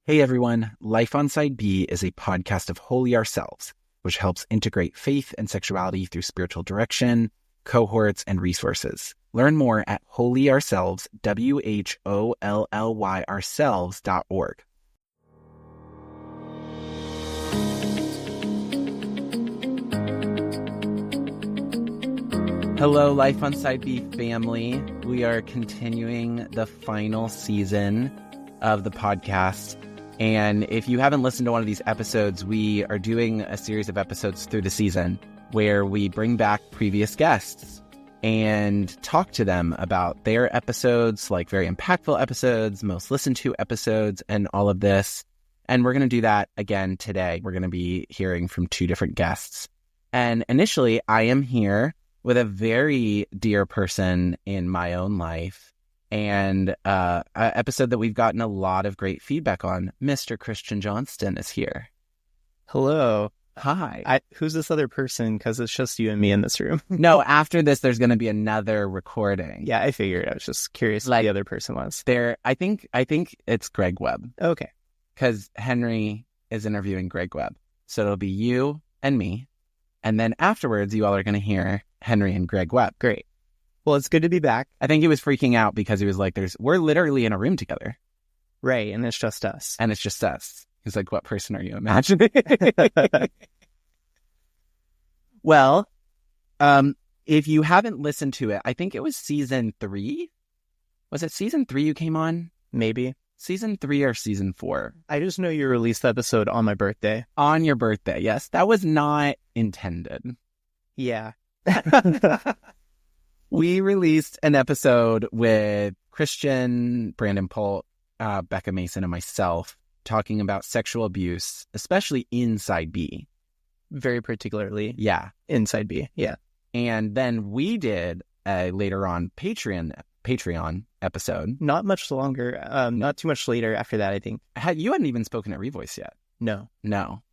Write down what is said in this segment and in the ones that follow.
Hey everyone, Life on Side B is a podcast of Holy Ourselves, which helps integrate faith and sexuality through spiritual direction, cohorts, and resources. Learn more at holyourselves, WHOLLY ourselves.org. Hello, Life on Side B family. We are continuing the final season of the podcast. And if you haven't listened to one of these episodes, we are doing a series of episodes through the season where we bring back previous guests and talk to them about their episodes, like very impactful episodes, most listened to episodes, and all of this. And we're going to do that again today. We're going to be hearing from two different guests. And initially, I am here with a very dear person in my own life, and an episode that we've gotten a lot of great feedback on. Mr. Christian Johnston is here. Hello. Hi. Who's this other person? Because it's just you and me in this room. No, after this, there's going to be another recording. Yeah, I figured. I was just curious who the other person was. I think it's Greg Webb. Okay. Because Henry is interviewing Greg Webb. So it'll be you and me. And then afterwards, you all are going to hear Henry and Greg Webb. Great. Well, it's good to be back. I think he was freaking out because he was like, we're literally in a room together. Right, and it's just us. And it's just us. He's like, what person are you imagining? Well, if you haven't listened to it, I think it was season 3. Was it season 3 you came on? Maybe. Season 3 or season 4? I just know you released the episode on my birthday. On your birthday, yes. That was not intended. Yeah. We released an episode with Christian, Brandon Polt, Becca Mason, and myself talking about sexual abuse, especially inside B. Very particularly. Yeah. Inside B. Yeah. And then we did a later on Patreon episode. Not much longer. Not too much later after that, I think. You hadn't even spoken at Revoice yet. No.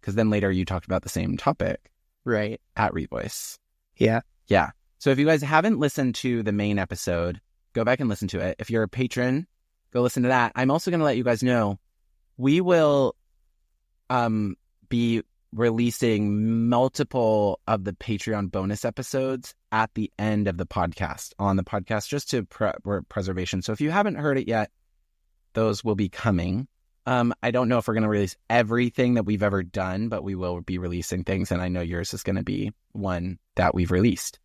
Because then later you talked about the same topic. Right. At Revoice. Yeah. Yeah. So if you guys haven't listened to the main episode, go back and listen to it. If you're a patron, go listen to that. I'm also going to let you guys know we will be releasing multiple of the Patreon bonus episodes at the end of the podcast, on the podcast, just to preservation. So if you haven't heard it yet, those will be coming. I don't know if we're going to release everything that we've ever done, but we will be releasing things, and I know yours is going to be one that we've released.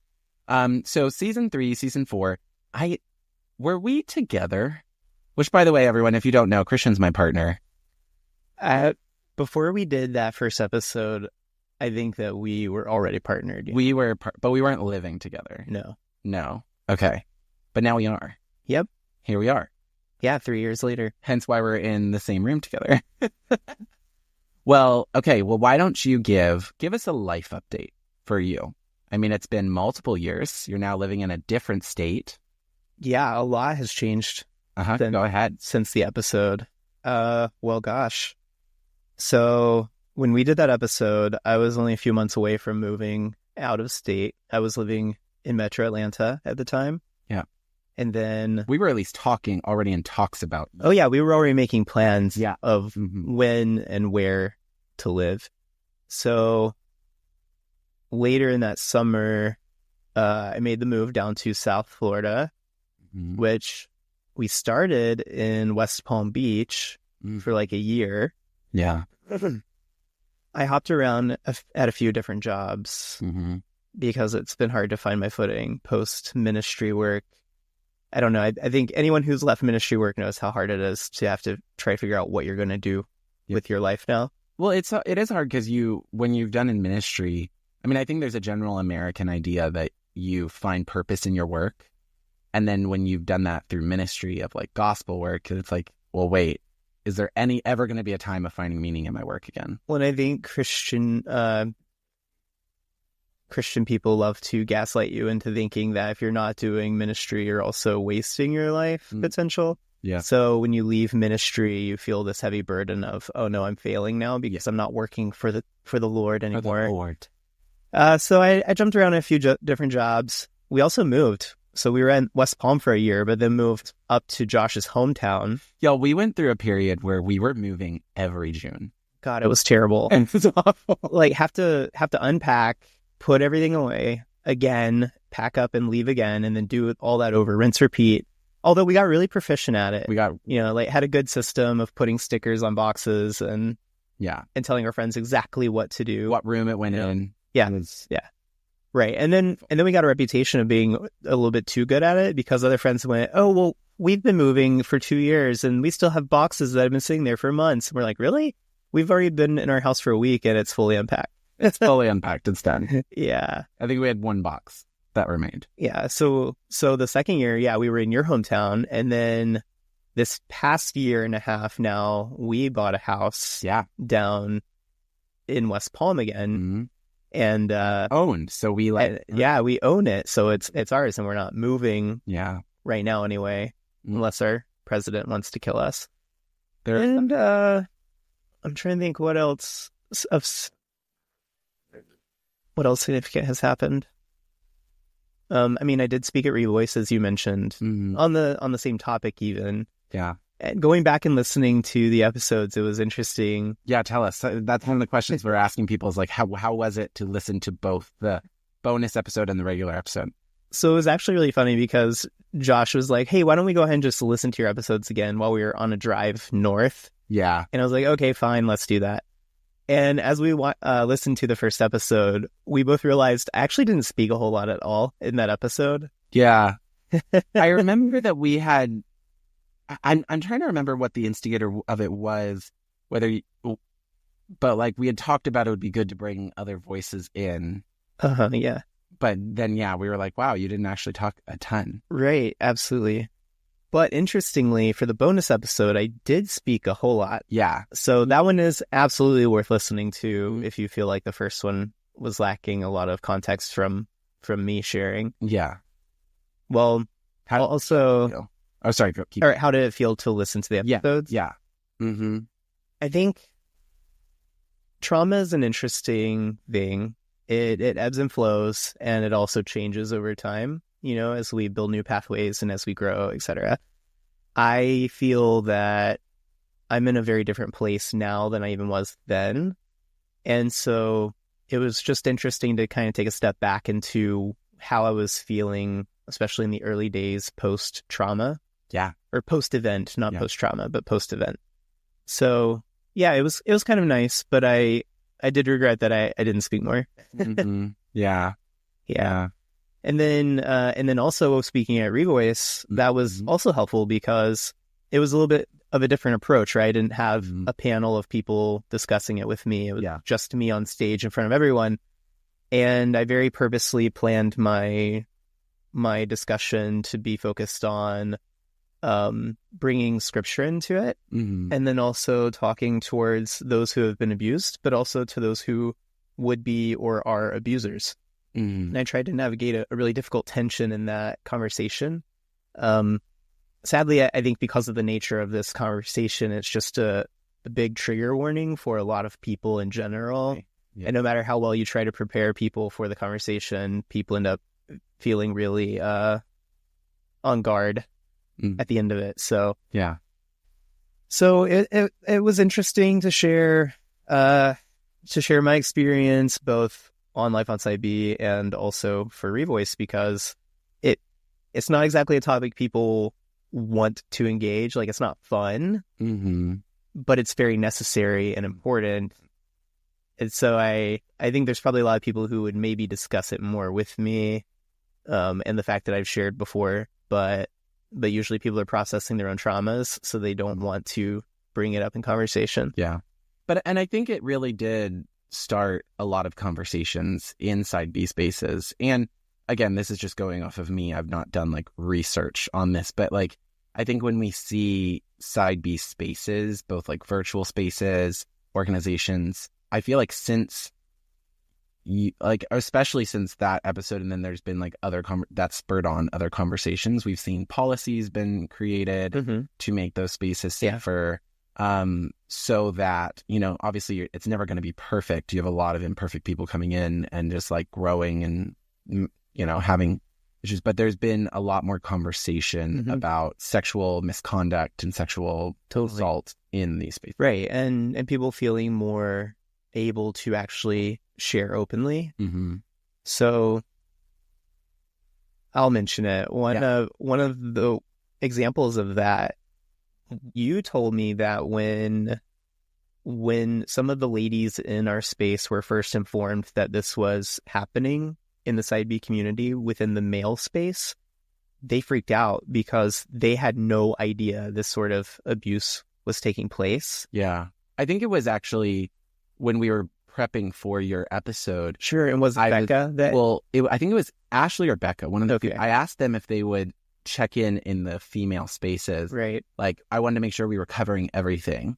So season 3, season 4, were we together? Which, by the way, everyone, if you don't know, Christian's my partner. Before we did that first episode, I think that we were already partnered. Yeah. We were, but we weren't living together. No. Okay. But now we are. Yep. Here we are. Yeah, 3 years later. Hence why we're in the same room together. Well, okay. Well, why don't you give us a life update for you? I mean, it's been multiple years. You're now living in a different state. Yeah, a lot has changed. Go ahead. Since the episode. Well, gosh. So when we did that episode, I was only a few months away from moving out of state. I was living in Metro Atlanta at the time. Yeah. And then we were at least already in talks about. Oh, yeah. We were already making plans of Mm-hmm. when and where to live. So later in that summer, I made the move down to South Florida, Mm-hmm. which we started in West Palm Beach for like a year. Yeah. I hopped around at a few different jobs because it's been hard to find my footing post ministry work. I don't know. I think anyone who's left ministry work knows how hard it is to have to try to figure out what you're going to do with your life now. Well, it is hard because when you've done in ministry, I mean, I think there's a general American idea that you find purpose in your work. And then when you've done that through ministry of like gospel work, it's like, well, wait, is there ever going to be a time of finding meaning in my work again? Well, and I think Christian people love to gaslight you into thinking that if you're not doing ministry, you're also wasting your life potential. Yeah. So when you leave ministry, you feel this heavy burden of, oh no, I'm failing now because I'm not working for the Lord anymore. For the Lord. So I jumped around a few different jobs. We also moved. So we were in West Palm for a year, but then moved up to Josh's hometown. Yeah, we went through a period where we were moving every June. God, it was terrible. And it was awful. Like have to unpack, put everything away again, pack up and leave again, and then do all that over, rinse, repeat. Although we got really proficient at it. We got, like had a good system of putting stickers on boxes and telling our friends exactly what to do, what room it went in. Yeah. Right. And then we got a reputation of being a little bit too good at it because other friends went, oh, well, we've been moving for 2 years and we still have boxes that have been sitting there for months. And we're like, really? We've already been in our house for a week and it's fully unpacked. It's fully unpacked. It's done. Yeah. I think we had one box that remained. Yeah. So the second year, we were in your hometown. And then this past year and a half now, we bought a house down in West Palm again. Mm-hmm. And owned. So we we own it. So it's ours and we're not moving right now anyway, unless our president wants to kill us. And I'm trying to think what else significant has happened. I mean, I did speak at Revoice, as you mentioned, on the same topic even. Yeah. And going back and listening to the episodes, it was interesting. Yeah, tell us. That's one of the questions we're asking people is like, how was it to listen to both the bonus episode and the regular episode? So it was actually really funny because Josh was like, hey, why don't we go ahead and just listen to your episodes again while we were on a drive north? Yeah. And I was like, okay, fine, let's do that. And as we listened to the first episode, we both realized I actually didn't speak a whole lot at all in that episode. Yeah. I remember that we had... I'm trying to remember what the instigator of it was, but like we had talked about it would be good to bring other voices in. Yeah. But then, we were like, wow, you didn't actually talk a ton. Right. Absolutely. But interestingly, for the bonus episode, I did speak a whole lot. Yeah. So that one is absolutely worth listening to if you feel like the first one was lacking a lot of context from me sharing. Yeah. Well, also... Oh, sorry. All right, how did it feel to listen to the episodes? Yeah. Mm-hmm. I think trauma is an interesting thing. It ebbs and flows, and it also changes over time, as we build new pathways and as we grow, etc. I feel that I'm in a very different place now than I even was then. And so it was just interesting to kind of take a step back into how I was feeling, especially in the early days post-trauma. Yeah. Or post-event, not post-trauma, but post-event. So, it was kind of nice, but I did regret that I didn't speak more. Mm-hmm. Yeah. And then also speaking at Revoice, that was also helpful because it was a little bit of a different approach, right? I didn't have a panel of people discussing it with me. It was just me on stage in front of everyone. And I very purposely planned my discussion to be focused on bringing scripture into it, and then also talking towards those who have been abused, but also to those who would be or are abusers. And I tried to navigate a really difficult tension in that conversation. Sadly, I think because of the nature of this conversation, it's just a big trigger warning for a lot of people in general. Yeah. And no matter how well you try to prepare people for the conversation, people end up feeling really on guard at the end of it. So so it was interesting to share my experience both on Life on Site B and also for Revoice, because it's not exactly a topic people want to engage. Like, it's not fun, but it's very necessary and important. And so I think there's probably a lot of people who would maybe discuss it more with me, and the fact that I've shared before, but usually people are processing their own traumas, so they don't want to bring it up in conversation. Yeah. And I think it really did start a lot of conversations inside B spaces. And again, this is just going off of me. I've not done like research on this, but like, I think when we see side B spaces, both like virtual spaces, organizations, I feel like especially since that episode, and then there's been like other that spurred on other conversations. We've seen policies been created to make those spaces safer, so that, obviously it's never going to be perfect. You have a lot of imperfect people coming in and just like growing and, having issues, but there's been a lot more conversation about sexual misconduct and sexual assault in these spaces. Right. And people feeling more able to actually share openly. So I'll mention it. One of the examples of that, you told me that when some of the ladies in our space were first informed that this was happening in the Side B community within the male space, they freaked out because they had no idea this sort of abuse was taking place. Yeah. I think it was actually when we were prepping for your episode. Sure. And was it Becca? I think it was Ashley or Becca. One of the people. I asked them if they would check in the female spaces. Right. Like, I wanted to make sure we were covering everything.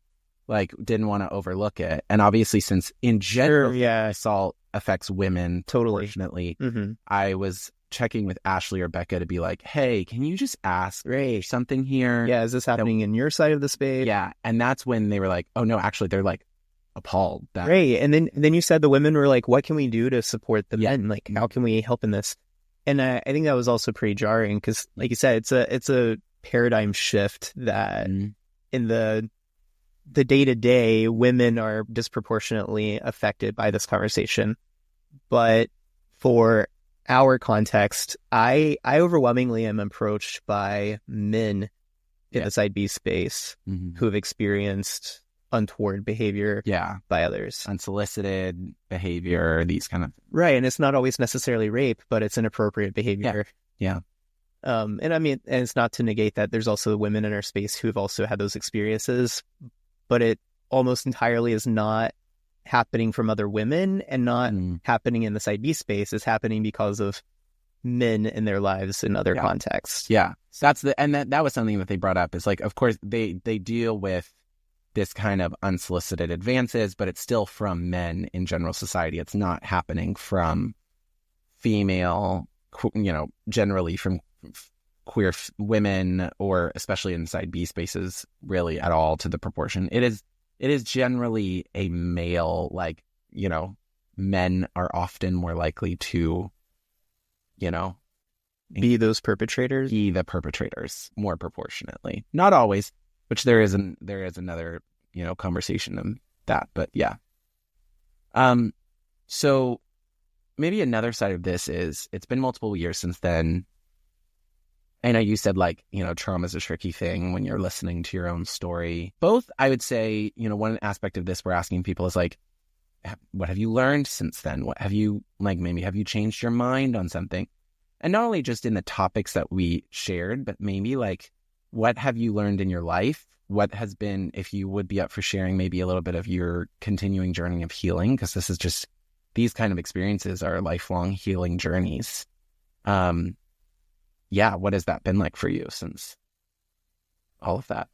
Like, didn't want to overlook it. And obviously, since in general, assault affects women proportionately, I was checking with Ashley or Becca to be like, hey, can you just ask something here? Yeah, is this happening in your side of the space? Yeah. And that's when they were like, oh, no, actually, they're like appalled. Right. And then you said the women were like, what can we do to support the men? Like, how can we help in this? And I think that was also pretty jarring because, like you said, it's a paradigm shift that in the day-to-day, women are disproportionately affected by this conversation. But for our context, I overwhelmingly am approached by men in the Side B space who have experienced untoward behavior by others. Unsolicited behavior, these kind of... Right, and it's not always necessarily rape, but it's inappropriate behavior. Yeah. And I mean, and it's not to negate that there's also women in our space who've also had those experiences, but it almost entirely is not happening from other women and not happening in the Side B space. It's happening because of men in their lives in other contexts. Yeah. So that was something that they brought up. Is like, of course, they deal with this kind of unsolicited advances, but it's still from men in general society. It's not happening from female, generally from queer women, or especially in Side B spaces, really at all to the proportion. It is generally a male, like, men are often more likely to, be those perpetrators, be the perpetrators more proportionately. Not always, which there is another, conversation of that, but yeah. So maybe another side of this is it's been multiple years since then. I know you said, like, trauma is a tricky thing when you're listening to your own story. Both, I would say, one aspect of this we're asking people is like, what have you learned since then? What have you, like, maybe have you changed your mind on something? And not only just in the topics that we shared, but maybe like, what have you learned in your life? What has been, if you would be up for sharing maybe a little bit of your continuing journey of healing, because this is just, these kind of experiences are lifelong healing journeys. What has that been like for you since all of that?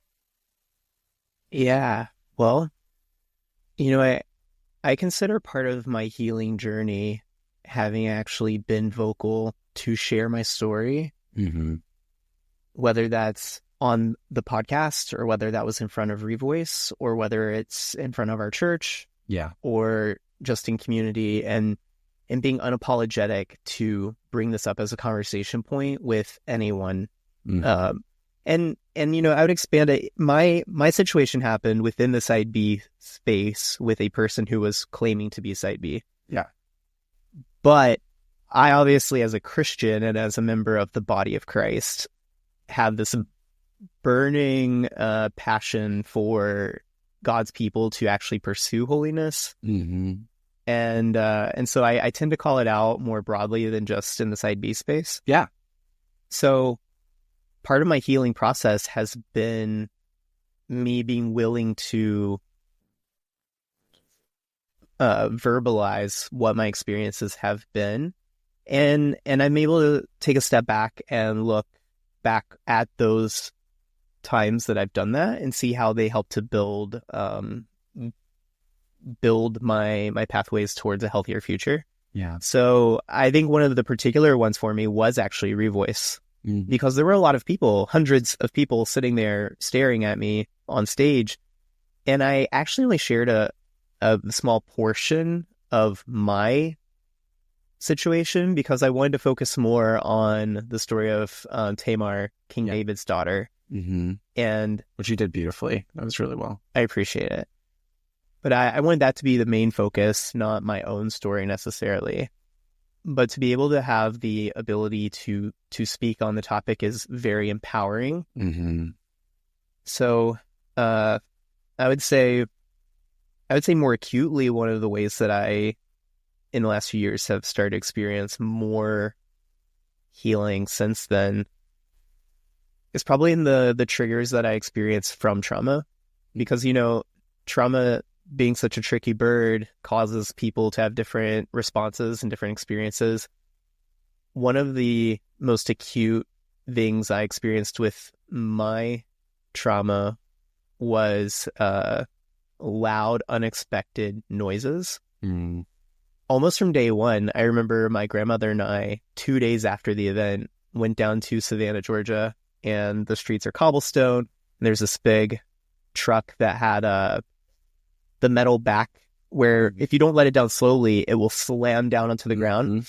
Yeah, well, I consider part of my healing journey having actually been vocal to share my story, whether that's on the podcast or whether that was in front of Revoice or whether it's in front of our church, or just in community, and being unapologetic to bring this up as a conversation point with anyone. And I would expand it. My situation happened within the Side B space with a person who was claiming to be Side B. Yeah. But I obviously, as a Christian and as a member of the body of Christ, have this burning passion for God's people to actually pursue holiness. And so I tend to call it out more broadly than just in the Side B space. Yeah. So part of my healing process has been me being willing to verbalize what my experiences have been. And I'm able to take a step back and look back at those times that I've done that and see how they help to build my pathways towards a healthier future. Yeah. So I think one of the particular ones for me was actually Revoice, because there were a lot of people, hundreds of people sitting there staring at me on stage. And I actually only shared a small portion of my situation because I wanted to focus more on the story of Tamar, King David's daughter. Mm-hmm. And which you did beautifully. That was really well. I appreciate it. But I wanted that to be the main focus, not my own story necessarily. But to be able to have the ability to speak on the topic is very empowering. Mm-hmm. So I would say more acutely, one of the ways that I, in the last few years, have started to experience more healing since then is probably in the triggers that I experienced from trauma. Because, trauma being such a tricky bird causes people to have different responses and different experiences. One of the most acute things I experienced with my trauma was loud, unexpected noises. Mm. Almost from day one, I remember my grandmother and I, 2 days after the event, went down to Savannah, Georgia, and the streets are cobblestone. And there's this big truck that had the metal back where if you don't let it down slowly, it will slam down onto the ground.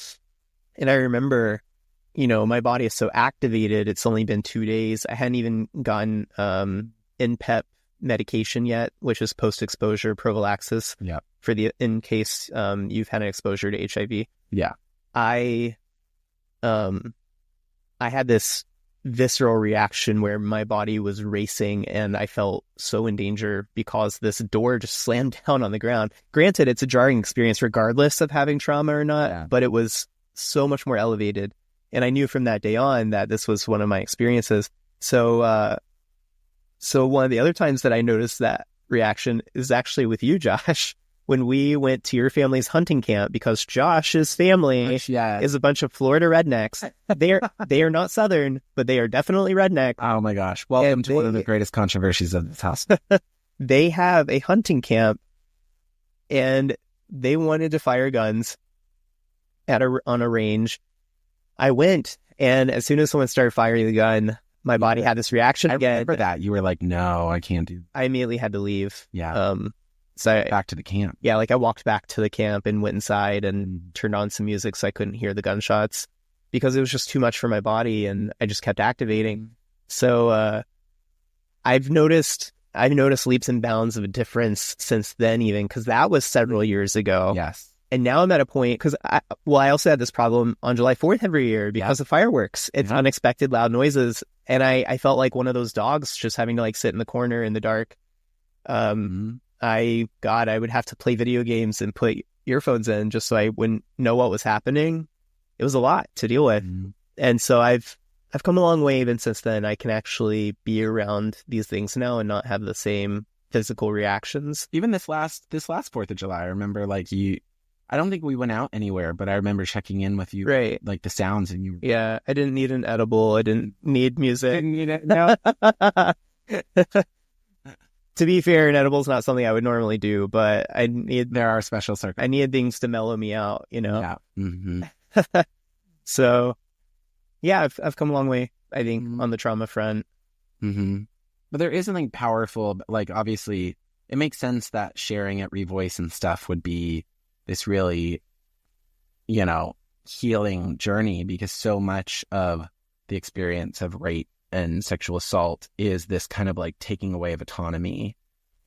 And I remember, my body is so activated. It's only been 2 days. I hadn't even gotten NPEP medication yet, which is post-exposure prophylaxis in case you've had an exposure to HIV. Yeah. I had this visceral reaction where my body was racing and I felt so in danger because this door just slammed down on the ground. Granted, it's a jarring experience regardless of having trauma or not, but it was so much more elevated. And I knew from that day on that this was one of my experiences. So one of the other times that I noticed that reaction is actually with you, Josh, when we went to your family's hunting camp, because Josh's family is a bunch of Florida rednecks. They are not Southern, but they are definitely redneck. Oh my gosh. Welcome to one of the greatest controversies of this house. They have a hunting camp and they wanted to fire guns on a range. I went, and as soon as someone started firing the gun, my body had this reaction again. I remember that. You were like, no, I can't do that. I immediately had to leave. Yeah. So back to the camp. Yeah, I walked back to the camp and went inside and turned on some music so I couldn't hear the gunshots because it was just too much for my body and I just kept activating. So I've noticed leaps and bounds of a difference since then, even because that was several years ago. Yes. And now I'm at a point because I also had this problem on July 4th every year because of fireworks. It's unexpected loud noises. And I felt like one of those dogs just having to sit in the corner in the dark. I would have to play video games and put earphones in just so I wouldn't know what was happening. It was a lot to deal with. And so I've come a long way even since then. I can actually be around these things now and not have the same physical reactions. Even this last 4th of July, I remember I don't think we went out anywhere, but I remember checking in with you. Right. Like the sounds and you. Yeah. I didn't need an edible. I didn't need music. Didn't need it. No. To be fair, an edible is not something I would normally do, but there are special circumstances. I needed things to mellow me out, Yeah. Mm-hmm. So, yeah, I've come a long way, I think, on the trauma front. Mm-hmm. But there is something powerful. Obviously, it makes sense that sharing at Revoice and stuff would be this really, healing journey because so much of the experience of rape and sexual assault is this kind of taking away of autonomy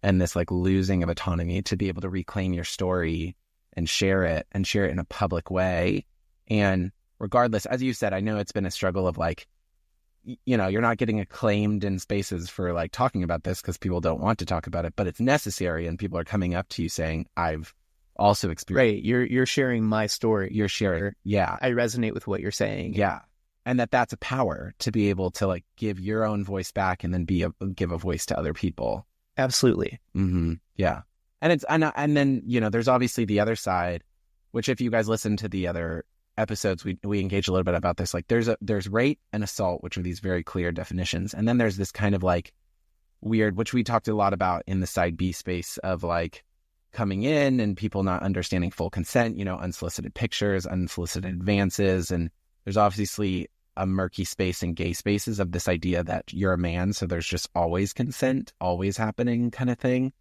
and this losing of autonomy to be able to reclaim your story and share it in a public way. And regardless, as you said, I know it's been a struggle of you're not getting acclaimed in spaces for talking about this because people don't want to talk about it, but it's necessary. And people are coming up to you saying, I've also experienced. Right. You're sharing my story. You're sharing. Yeah. I resonate with what you're saying. Yeah. And that's a power to be able to give your own voice back and then give a voice to other people. Absolutely. Mm-hmm. Yeah. And then, there's obviously the other side, which if you guys listen to the other episodes, we engage a little bit about this. There's rape and assault, which are these very clear definitions. And then there's this kind of weird, which we talked a lot about in the side B space of coming in and people not understanding full consent, unsolicited pictures, unsolicited advances. And there's obviously a murky space in gay spaces of this idea that you're a man, so there's just always consent, always happening kind of thing.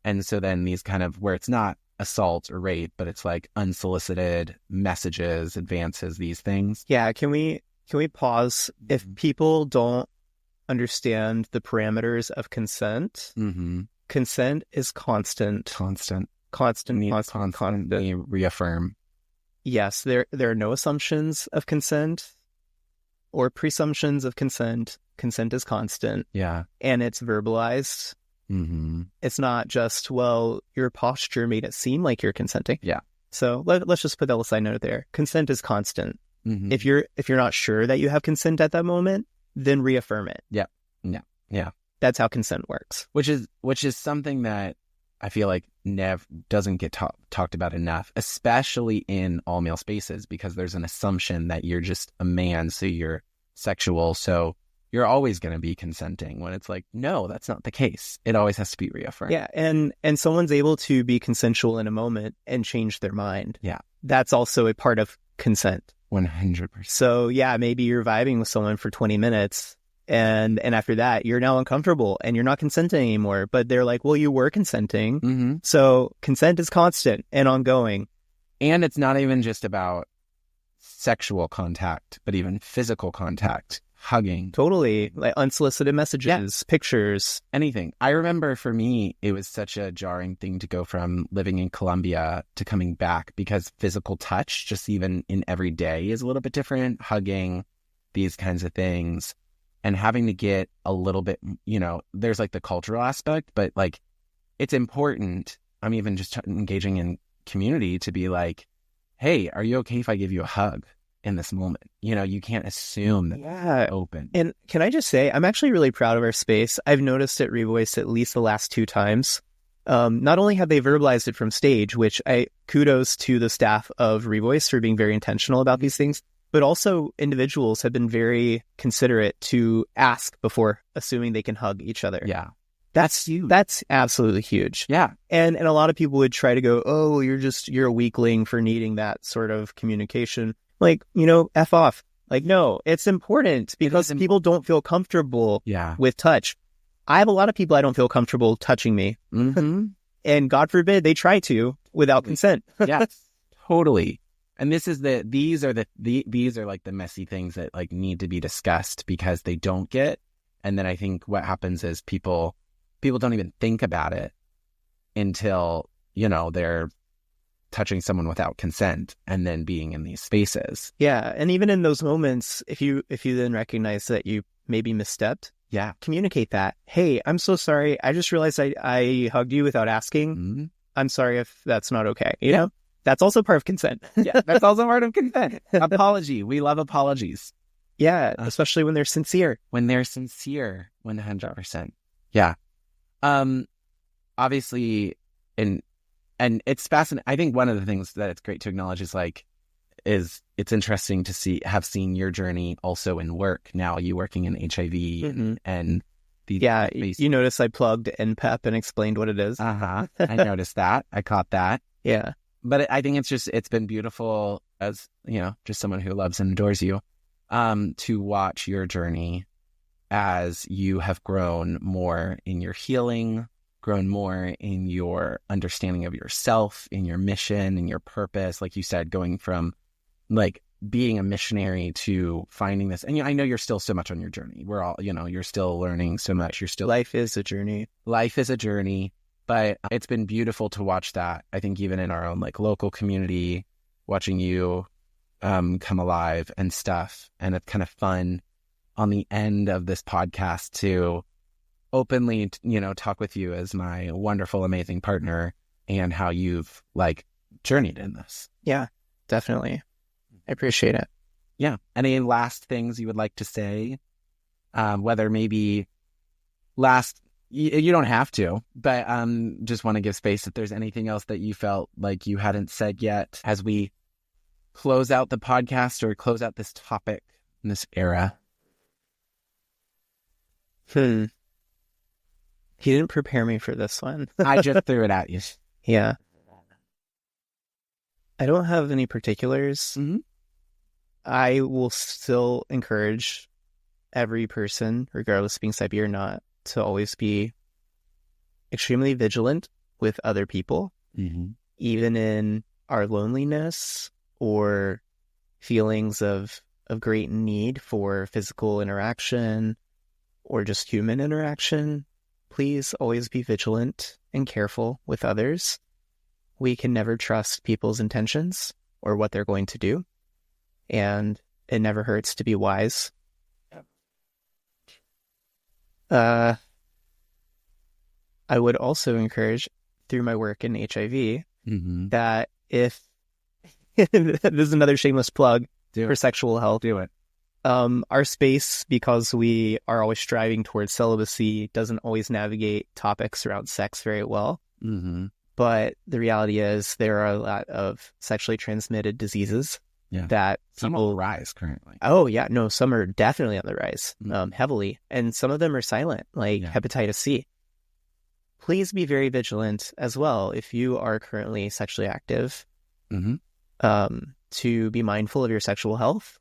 And so then these kind of where it's not assault or rape, but it's like unsolicited messages, advances, these things. Yeah. Can we pause? If people don't understand the parameters of consent, consent is constant. Constantly reaffirm. Yes, there are no assumptions of consent or presumptions of consent. Consent is constant. Yeah. And it's verbalized. It's not just, well, your posture made it seem like you're consenting. Yeah. So let's just put that little side note there. Consent is constant. If you're not sure that you have consent at that moment, then reaffirm it. Yeah. That's how consent works. Which is something that I feel like doesn't get talked about enough, especially in all male spaces, because there's an assumption that you're just a man, so you're sexual, so you're always going to be consenting, when it's like, no, that's not the case. It always has to be reaffirmed. Yeah, and someone's able to be consensual in a moment and change their mind. Yeah. That's also a part of consent. 100%. So yeah, maybe you're vibing with someone for 20 minutes and after that you're now uncomfortable and you're not consenting anymore, but they're like, well, you were consenting. So consent is constant and ongoing. And it's not even just about sexual contact, but even physical contact, hugging. Totally. Like unsolicited messages, pictures, anything. I remember for me, it was such a jarring thing to go from living in Colombia to coming back, because physical touch, just even in every day, is a little bit different. Hugging, these kinds of things. And having to get a little bit, there's like the cultural aspect, but like it's important. I'm even just engaging in community to be like, hey, are you okay if I give you a hug in this moment? You can't assume that it's open. And can I just say, I'm actually really proud of our space. I've noticed at Revoice at least the last 2 times. Not only have they verbalized it from stage, which kudos to the staff of Revoice for being very intentional about these things, but also individuals have been very considerate to ask before assuming they can hug each other. Yeah. That's huge. That's absolutely huge. Yeah. And a lot of people would try to go, oh, you're a weakling for needing that sort of communication. Like, F off. Like, no, it's important because people don't feel comfortable with touch. I have a lot of people I don't feel comfortable touching me. And God forbid they try to without consent. Yes, totally. And these are like the messy things that like need to be discussed because they don't get. And then I think what happens is people don't even think about it until, they're touching someone without consent and then being in these spaces. Yeah. And even in those moments, if you then recognize that you maybe misstepped, communicate that. Hey, I'm so sorry. I just realized I hugged you without asking. I'm sorry if that's not okay. You know? That's also part of consent. Yeah, that's also part of consent. Apology. We love apologies. Yeah, especially when they're sincere. 100%. Yeah. Obviously, and it's fascinating. I think one of the things that it's great to acknowledge is it's interesting to have seen your journey also in work. Now you working in HIV and you notice I plugged NPEP and explained what it is. I noticed that. I caught that. Yeah. But I think it's been beautiful as, just someone who loves and adores you, to watch your journey as you have grown more in your healing, grown more in your understanding of yourself, in your mission, in your purpose. Like you said, going from like being a missionary to finding this. And I know you're still so much on your journey. We're all, you're still learning so much. Life is a journey. But it's been beautiful to watch that. I think even in our own like local community, watching you come alive and stuff. And it's kind of fun on the end of this podcast to openly, talk with you as my wonderful, amazing partner and how you've like journeyed in this. Yeah, definitely. I appreciate it. Yeah. Any last things you would like to say? Whether maybe you don't have to, but just want to give space if there's anything else that you felt like you hadn't said yet as we close out the podcast or close out this topic in this era. He didn't prepare me for this one. I just threw it at you. Yeah. I don't have any particulars. I will still encourage every person, regardless of being Psybe or not, to always be extremely vigilant with other people. even in our loneliness or feelings of great need for physical interaction or just human interaction, please always be vigilant and careful with others. We can never trust people's intentions or what they're going to do, and it never hurts to be wise. I would also encourage, through my work in HIV, that if this is another shameless plug for sexual health. Do it. Our space, because we are always striving towards celibacy, doesn't always navigate topics around sex very well. But the reality is there are a lot of sexually transmitted diseases that some people on the rise currently. Oh, yeah. No, some are definitely on the rise, heavily. And some of them are silent, like hepatitis C. Please be very vigilant as well if you are currently sexually active, to be mindful of your sexual health,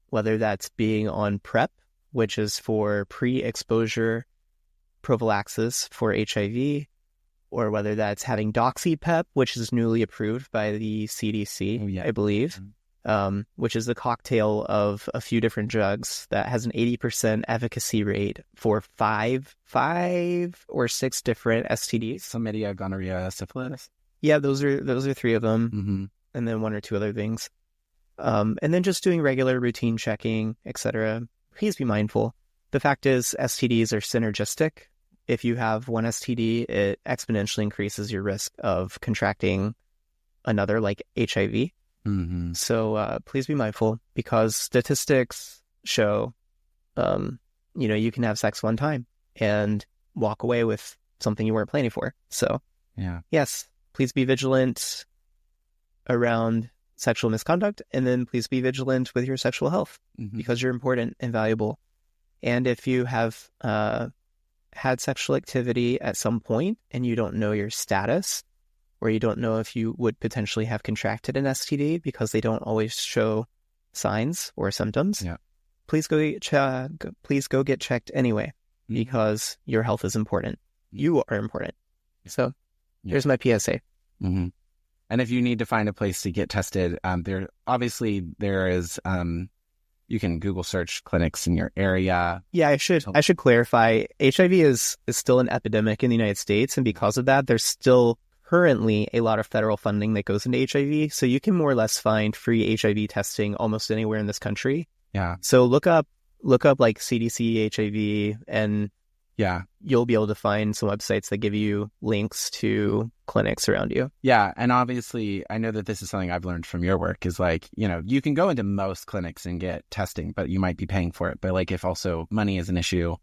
whether that's being on PrEP, which is for pre-exposure prophylaxis for HIV, or whether that's having DoxyPEP, which is newly approved by the CDC, I believe, which is the cocktail of a few different drugs that has an 80% efficacy rate for five or six different STDs. Chlamydia, gonorrhea, syphilis. Yeah, those are three of them, and then one or two other things. And then just doing regular routine checking, etc. Please be mindful. The fact is, STDs are synergistic. If you have one STD, it exponentially increases your risk of contracting another, like HIV. So please be mindful, because statistics show, you can have sex one time and walk away with something you weren't planning for. So yes, please be vigilant around sexual misconduct, and then please be vigilant with your sexual health, because you're important and valuable. And if you have had sexual activity at some point and you don't know your status, or you don't know if you would potentially have contracted an STD because they don't always show signs or symptoms, please go get checked anyway, because your health is important. You are important. So here's my PSA. And if you need to find a place to get tested, there is, you can Google search clinics in your area. Yeah, I should clarify. HIV is still an epidemic in the United States, and because of that, there's still currently a lot of federal funding that goes into HIV. So you can more or less find free HIV testing almost anywhere in this country. Yeah. So look up like CDC HIV, and you'll be able to find some websites that give you links to clinics around you. Yeah. And obviously, I know that this is something I've learned from your work, is like, you can go into most clinics and get testing, but you might be paying for it. But like, if also money is an issue,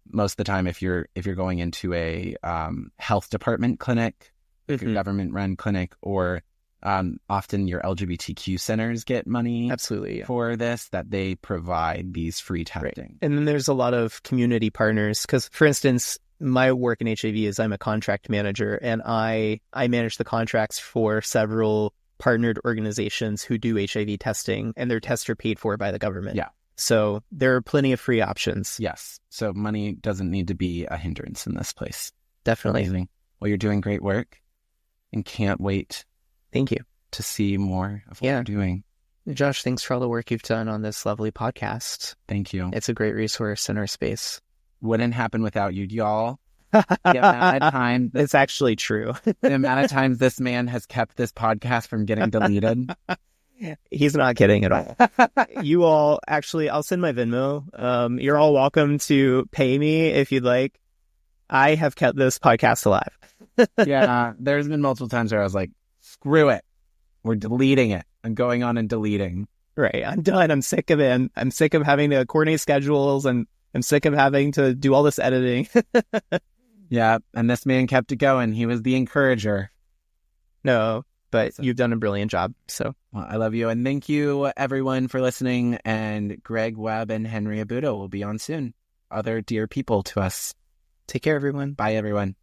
most of the time, if you're going into a health department clinic, like a government run clinic, or often your LGBTQ centers get money for this, that they provide these free testing. Right. And then there's a lot of community partners, because, for instance, my work in HIV is I'm a contract manager, and I manage the contracts for several partnered organizations who do HIV testing, and their tests are paid for by the government. Yeah. So there are plenty of free options. Yes. So money doesn't need to be a hindrance in this place. Definitely. Amazing. Well, you're doing great work, and can't wait. Thank you. To see more of what you're doing. Josh, thanks for all the work you've done on this lovely podcast. Thank you. It's a great resource in our space. Wouldn't happen without you, y'all. The amount of time, it's actually true. The amount of times this man has kept this podcast from getting deleted. He's not kidding at all. You all, actually, I'll send my Venmo. You're all welcome to pay me if you'd like. I have kept this podcast alive. Yeah, there's been multiple times where I was like, screw it. We're deleting it. I'm going on and deleting. Right. I'm done. I'm sick of it. I'm sick of having to coordinate schedules, and I'm sick of having to do all this editing. Yeah. And this man kept it going. He was the encourager. No, but you've done a brilliant job. So I love you. And thank you, everyone, for listening. And Greg Webb and Henry Abudo will be on soon. Other dear people to us. Take care, everyone. Bye, everyone.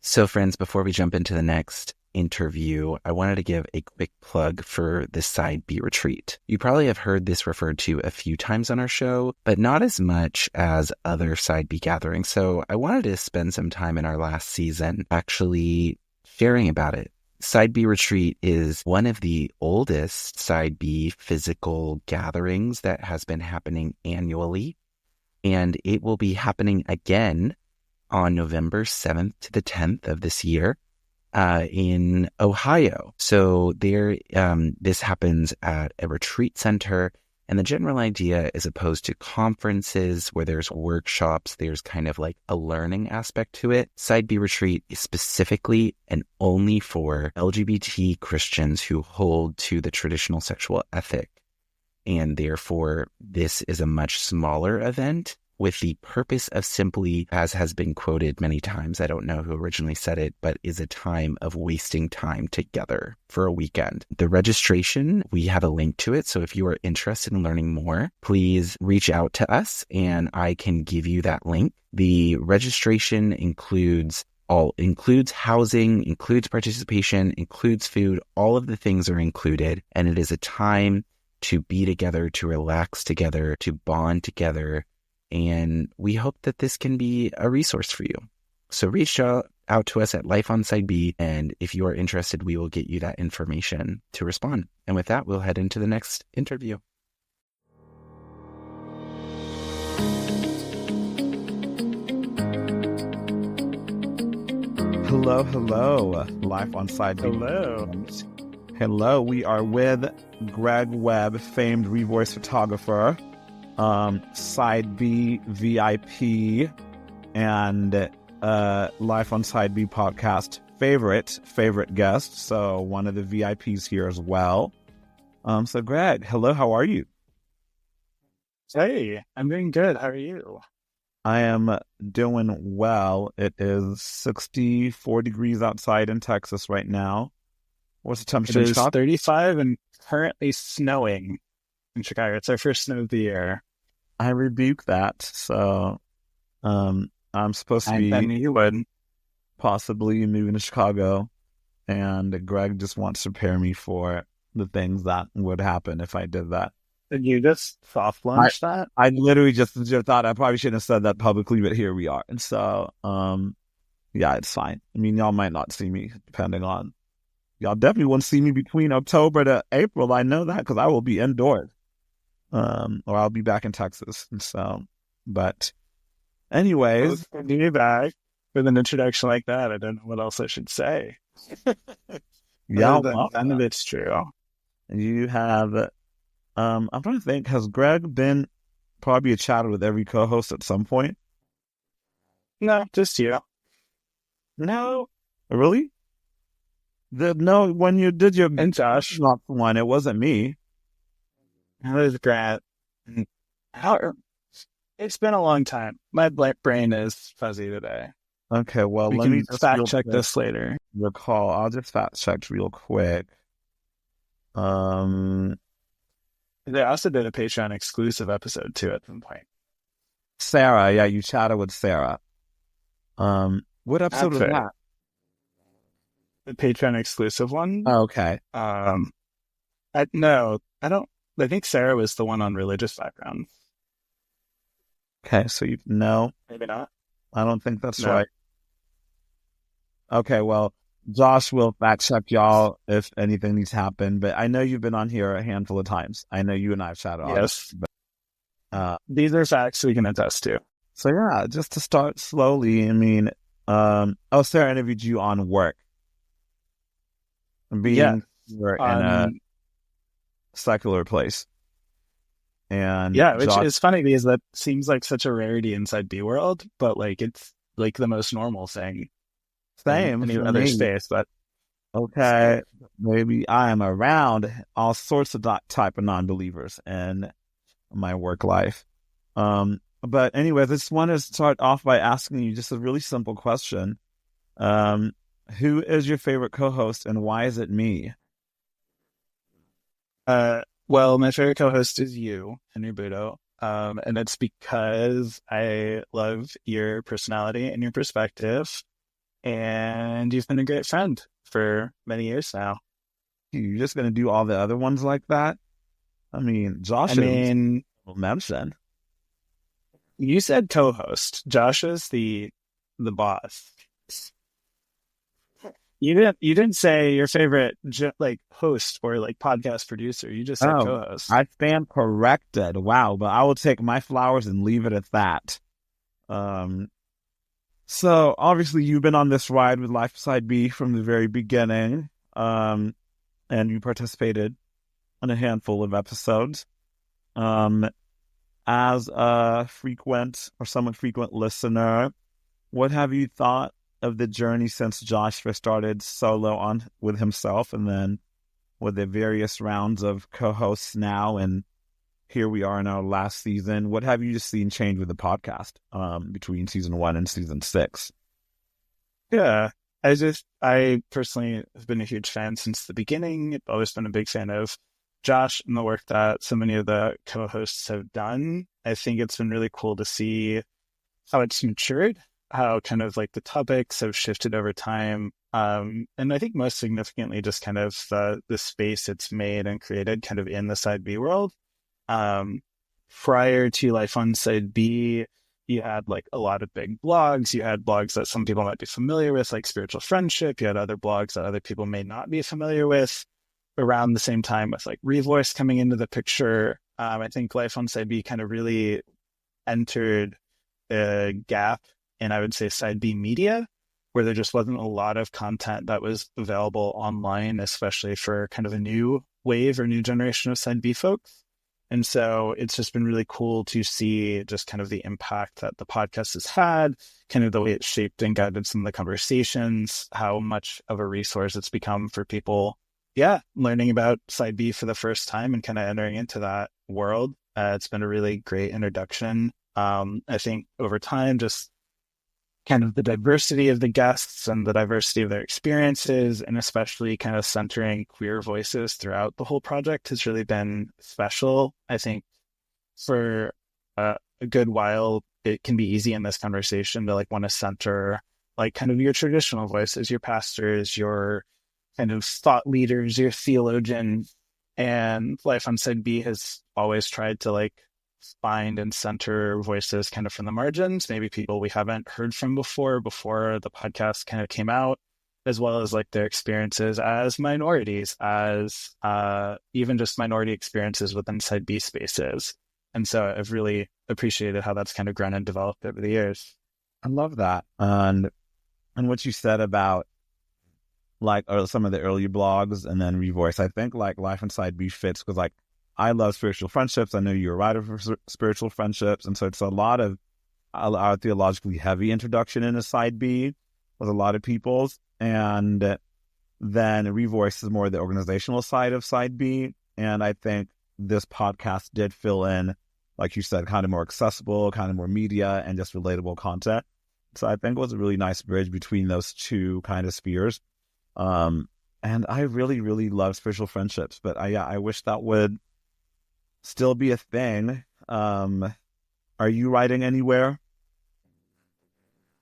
So, friends, before we jump into the next interview, I wanted to give a quick plug for the Side B retreat. You probably have heard this referred to a few times on our show, but not as much as other Side B gatherings. So I wanted to spend some time in our last season actually sharing about it. Side B retreat is one of the oldest Side B physical gatherings that has been happening annually, and it will be happening again on November 7th to the 10th of this year in Ohio. So this happens at a retreat center, and the general idea, as opposed to conferences where there's workshops, there's kind of like a learning aspect to it. Side B retreat is specifically and only for LGBT Christians who hold to the traditional sexual ethic. And therefore, this is a much smaller event with the purpose of simply, as has been quoted many times, I don't know who originally said it, but is a time of wasting time together for a weekend. The registration, we have a link to it. So if you are interested in learning more, please reach out to us and I can give you that link. The registration includes housing, includes participation, includes food. All of the things are included. And it is a time to be together, to relax together, to bond together. And we hope that this can be a resource for you. So reach out to us at Life on Side B, and if you are interested, we will get you that information to respond. And with that, we'll head into the next interview. Hello, Life on Side B. Hello, we are with Greg Webb, famed Revoice photographer, Side B VIP, and Life on Side B podcast favorite guest. So one of the VIPs here as well. So Greg, hello, how are you? Hey, I'm doing good. How are you? I am doing well. It is 64 degrees outside in Texas right now. What's the temperature? It is 35 and currently snowing in Chicago. It's our first snow of the year. I rebuke that. So I'm supposed to be possibly moving to Chicago, and Greg just wants to prepare me for the things that would happen if I did that. Did you just soft launch that? I literally just thought I probably shouldn't have said that publicly, but here we are. And so, yeah, it's fine. I mean, y'all might not see me depending on. Y'all definitely won't see me between October to April. I know that because I will be indoors. Or I'll be back in Texas. And so, but anyways. To be back with an introduction like that, I don't know what else I should say. Yeah, none of it's true. You have, I'm trying to think, has Greg been probably a chatter with every co-host at some point? No, just you. No. Really? No, when you did your and Josh, not one, it wasn't me. It was Grant. It's been a long time. My brain is fuzzy today. Okay, well, let me just fact check this later. Recall, I'll just fact check real quick. They also did a Patreon exclusive episode too at some point. Sarah, yeah, you chatted with Sarah. What episode was that? The Patreon exclusive one. Oh, okay. I think Sarah was the one on religious background. Okay, so no. Maybe not. I don't think that's right. Okay, well, Josh will fact check y'all if anything needs to happen, but I know you've been on here a handful of times. I know you and I have chatted on. Yes. These are facts we can attest to. So yeah, just to start slowly, I mean, Sarah interviewed you on work. Being in a secular place. And which is funny because that seems like such a rarity inside B world, but like it's like the most normal thing. Same in any other space, but okay, maybe I am around all sorts of that type of non-believers in my work life. But anyway, I just want to start off by asking you just a really simple question. Who is your favorite co-host and why is it me? Well, my favorite co-host is you, Henry Budo. And it's because I love your personality and your perspective. And you've been a great friend for many years now. You're just going to do all the other ones like that? I mean, Josh is mention. You said co-host. Josh is the boss. You didn't say your favorite like host or like podcast producer. You just said co-host. I stand corrected. Wow, but I will take my flowers and leave it at that. So obviously you've been on this ride with Life Side B from the very beginning. And you participated in a handful of episodes. As a frequent or somewhat frequent listener, what have you thought of the journey since Josh first started solo on with himself, and then with the various rounds of co-hosts now, and here we are in our last season? What have you just seen change with the podcast between season 1 and season 6? Yeah, I personally have been a huge fan since the beginning. I've always been a big fan of Josh and the work that so many of the co-hosts have done. I think it's been really cool to see how it's matured, how kind of like the topics have shifted over time. And I think most significantly, just kind of the space it's made and created kind of in the Side B world. Prior to Life on Side B, you had like a lot of big blogs. You had blogs that some people might be familiar with, like Spiritual Friendship. You had other blogs that other people may not be familiar with. Around the same time with like Revoice coming into the picture, I think Life on Side B kind of really entered a gap in, I would say, Side B media, where there just wasn't a lot of content that was available online, especially for kind of a new wave or new generation of Side B folks. And so it's just been really cool to see just kind of the impact that the podcast has had, kind of the way it's shaped and guided some of the conversations, how much of a resource it's become for people, learning about Side B for the first time and kind of entering into that world. It's been a really great introduction. I think over time, just kind of the diversity of the guests and the diversity of their experiences, and especially kind of centering queer voices throughout the whole project, has really been special. I think for a good while, it can be easy in this conversation to like want to center like kind of your traditional voices, your pastors, your kind of thought leaders, your theologian. And Life on Side B has always tried to like find and center voices kind of from the margins, maybe people we haven't heard from before the podcast kind of came out, as well as like their experiences as minorities, as even just minority experiences within Side B spaces. And so I've really appreciated how that's kind of grown and developed over the years. I love that. And what you said about like some of the early blogs and then Revoice, I think like Life on Side B fits because like I love Spiritual Friendships. I know you're a writer for Spiritual Friendships. And so it's a lot of our theologically heavy introduction into Side B with a lot of people's. And then Revoice is more the organizational side of Side B. And I think this podcast did fill in, like you said, kind of more accessible, kind of more media and just relatable content. So I think it was a really nice bridge between those two kind of spheres. And I really, really love Spiritual Friendships. But I wish that would still be a thing. Are you writing anywhere?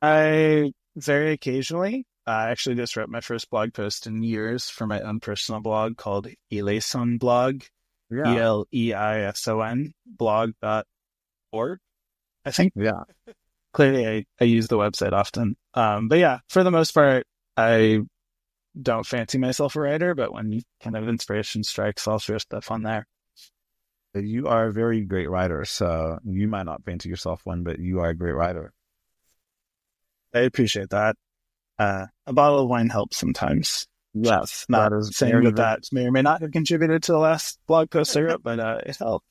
I very occasionally. I actually just wrote my first blog post in years for my own personal blog called Eleison blog, ELEISON blog.org, I think. Yeah. Clearly I use the website often. But yeah, for the most part, I don't fancy myself a writer, but when kind of inspiration strikes, I'll throw stuff on there. You are a very great writer, so you might not fancy yourself one, but you are a great writer. I appreciate that. A bottle of wine helps sometimes. Yes, not saying that may or may not have contributed to the last blog post I wrote, but it helped.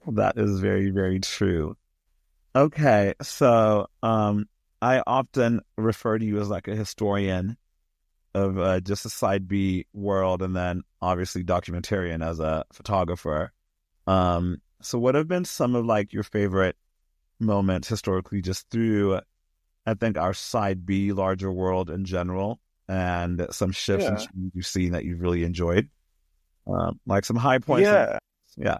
That is very, very true. Okay, so I often refer to you as like a historian of just the Side B world, and then obviously documentarian as a photographer. So what have been some of like your favorite moments historically just through, I think, our Side B larger world in general, and some shifts you've seen that you've really enjoyed? Like some high points. Yeah. Yeah.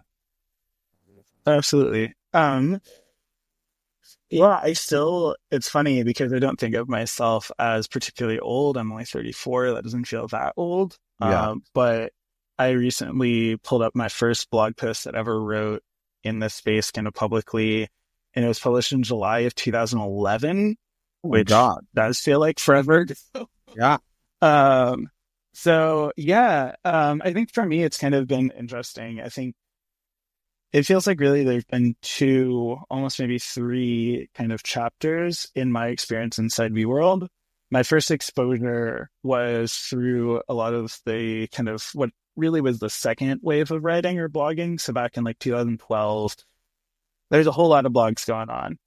Absolutely. Yeah, it's funny because I don't think of myself as particularly old. I'm only 34. That doesn't feel that old. Yeah. But I recently pulled up my first blog post that I ever wrote in this space kind of publicly, and it was published in July of 2011, which does feel like forever. Yeah. So yeah, I think for me, it's kind of been interesting. I think it feels like really there've been two, almost maybe three kind of chapters in my experience inside V-World. My first exposure was through a lot of the kind of what really was the second wave of writing or blogging. So back in like 2012, there's a whole lot of blogs going on.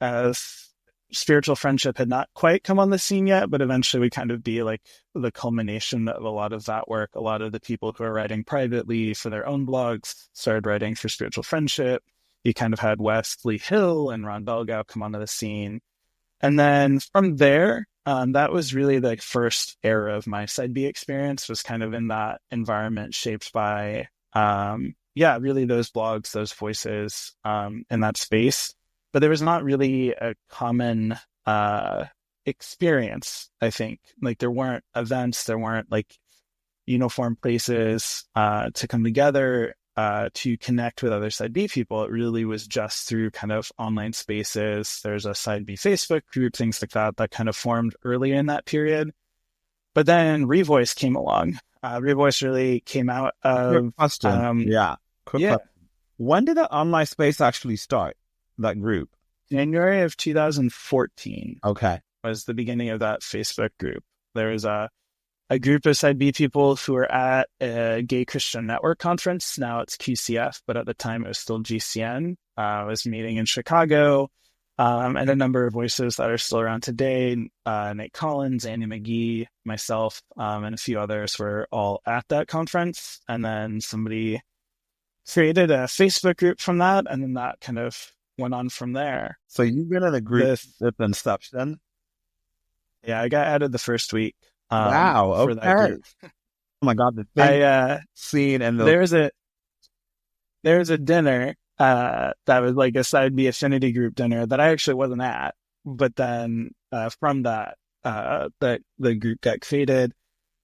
As spiritual friendship had not quite come on the scene yet, but eventually would kind of be like the culmination of a lot of that work. A lot of the people who are writing privately for their own blogs started writing for spiritual friendship. You kind of had Wesley Hill and Ron Belgao come onto the scene. And then from there, that was really the first era of my Side B experience, was kind of in that environment shaped by, really those blogs, those voices in that space. But there was not really a common experience, I think. Like there weren't events, there weren't like uniform places to come together to connect with other Side B people. It really was just through kind of online spaces. There's a Side B Facebook group, things like that kind of formed early in that period. But then Revoice came along. Revoice really came out of... Quick question. Question. When did the online space actually start? That group? January of 2014. Okay. Was the beginning of that Facebook group. There was a group of Side B people who were at a Gay Christian Network conference. Now it's QCF, but at the time it was still GCN. I was meeting in Chicago, and a number of voices that are still around today. Nate Collins, Andy McGee, myself, and a few others were all at that conference. And then somebody created a Facebook group from that, and then that kind of went on from there. So you've been in a group with inception? Yeah, I got added the first week. Wow. Okay. For that group. Oh my God, the thing scene and there was a dinner that was like a Side B affinity group dinner that I actually wasn't at, but then from that the group got created.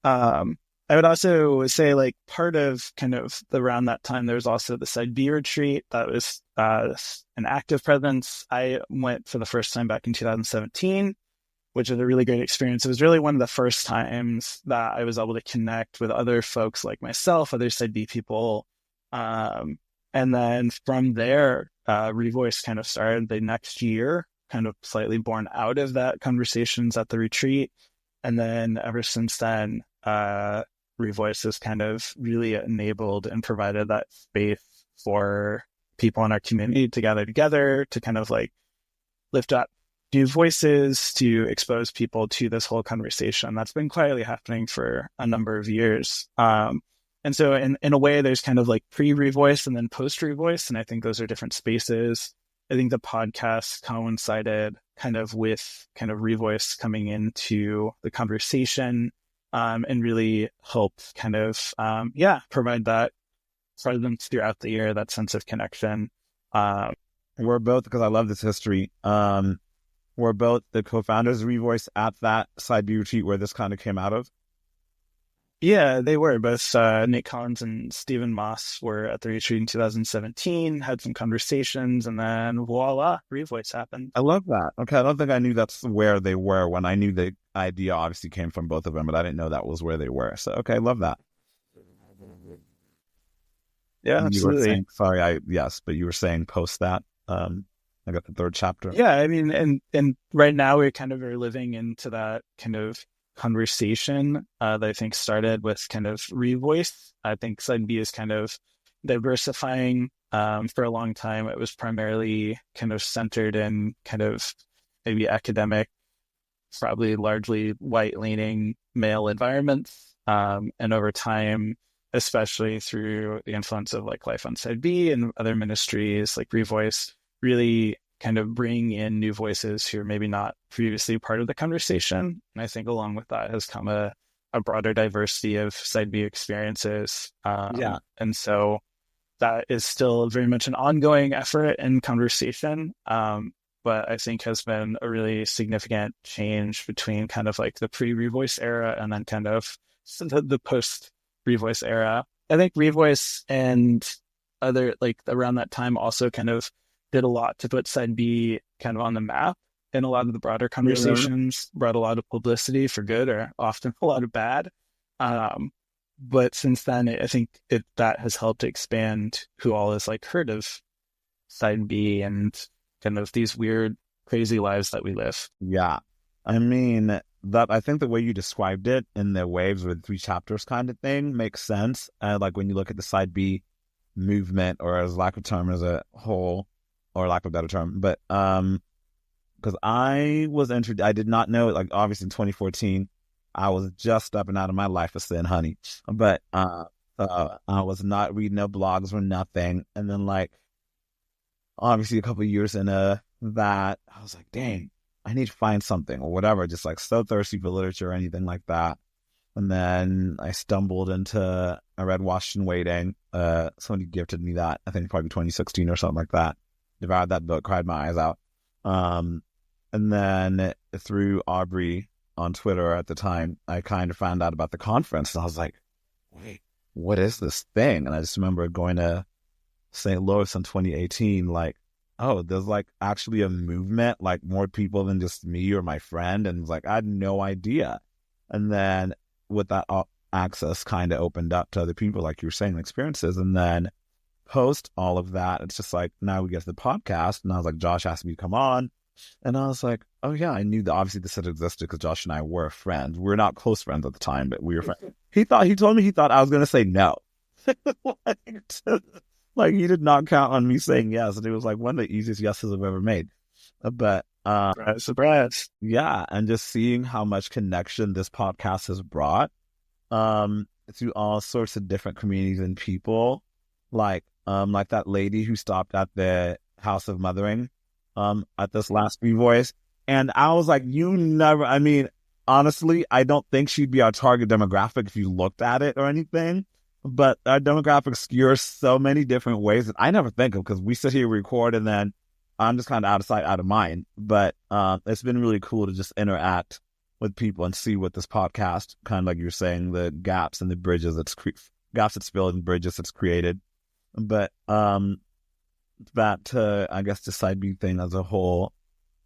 I would also say like part of kind of around that time, there was also the Side B retreat that was an active presence. I went for the first time back in 2017, which was a really great experience. It was really one of the first times that I was able to connect with other folks like myself, other Side B people. And then from there, Revoice kind of started the next year, kind of slightly born out of that conversations at the retreat. And then ever since then, Revoice has kind of really enabled and provided that space for people in our community to gather together, to kind of like lift up new voices, to expose people to this whole conversation that's been quietly happening for a number of years. And so in a way, there's kind of like pre-Revoice and then post-Revoice, and I think those are different spaces. I think the podcast coincided kind of with kind of Revoice coming into the conversation, and really help kind of, provide that presence throughout the year, that sense of connection. We're both, because I love this history, we're both the co-founders of Revoice at that Side B retreat where this kind of came out of. Yeah, they were. Both Nate Collins and Stephen Moss were at the retreat in 2017, had some conversations, and then voila, Revoice happened. I love that. Okay, I don't think I knew that's where they were. When I knew the idea obviously came from both of them, but I didn't know that was where they were. So, okay, I love that. Yeah, absolutely. But you were saying post that, I got the third chapter. Yeah, I mean, and right now we kind of are living into that kind of conversation that I think started with kind of Revoice. I think Side B is kind of diversifying. For a long time, it was primarily kind of centered in kind of maybe academic, probably largely white-leaning male environments. And over time, especially through the influence of like Life on Side B and other ministries like Revoice, really kind of bring in new voices who are maybe not previously part of the conversation. And I think along with that has come a broader diversity of Side B experiences. And so that is still very much an ongoing effort and conversation. But I think has been a really significant change between kind of like the pre-Revoice era and then kind of the post-Revoice era. I think Revoice and other, like around that time, also kind of did a lot to put Side B kind of on the map in a lot of the broader conversations, brought a lot of publicity for good or often a lot of bad. But since then, I think that has helped expand who all has like heard of Side B and kind of these weird, crazy lives that we live. Yeah. I mean, I think the way you described it in the waves with 3 chapters kind of thing makes sense. Like when you look at the Side B movement, or as lack of term as a whole, or lack of better term, but because I did not know, like obviously in 2014, I was just stepping out of my life of sin, honey. But I was not reading no blogs or nothing. And then like, obviously a couple of years into that, I was like, dang, I need to find something or whatever, just like so thirsty for literature or anything like that. And then I read Washington Waiting. Somebody gifted me that, I think probably 2016 or something like that. Devoured that book, cried my eyes out. And then through Aubrey on Twitter at the time, I kind of found out about the conference. And I was like, wait, what is this thing? And I just remember going to St. Louis in 2018, like, oh, there's like actually a movement, like more people than just me or my friend. And it's like, I had no idea. And then with that access kind of opened up to other people, like you were saying, experiences. And then post all of that, it's just like, now we get to the podcast. And I was like, Josh asked me to come on. And I was like, oh yeah, I knew that obviously this had existed because Josh and I were friends. We were not close friends at the time, but we were friends. He told me I was going to say no. Like he did not count on me saying yes. And it was like one of the easiest yeses I've ever made. But surprise. Yeah. And just seeing how much connection this podcast has brought through all sorts of different communities and people, like that lady who stopped at the House of Mothering at this last Revoice. And I was like, honestly, I don't think she'd be our target demographic if you looked at it or anything. But our demographic skews so many different ways that I never think of, because we sit here, record, and then I'm just kind of out of sight, out of mind. But it's been really cool to just interact with people and see what this podcast, kind of like you're saying, the gaps and the bridges gaps it's filled and bridges it's created. But that to, I guess, the Side B thing as a whole,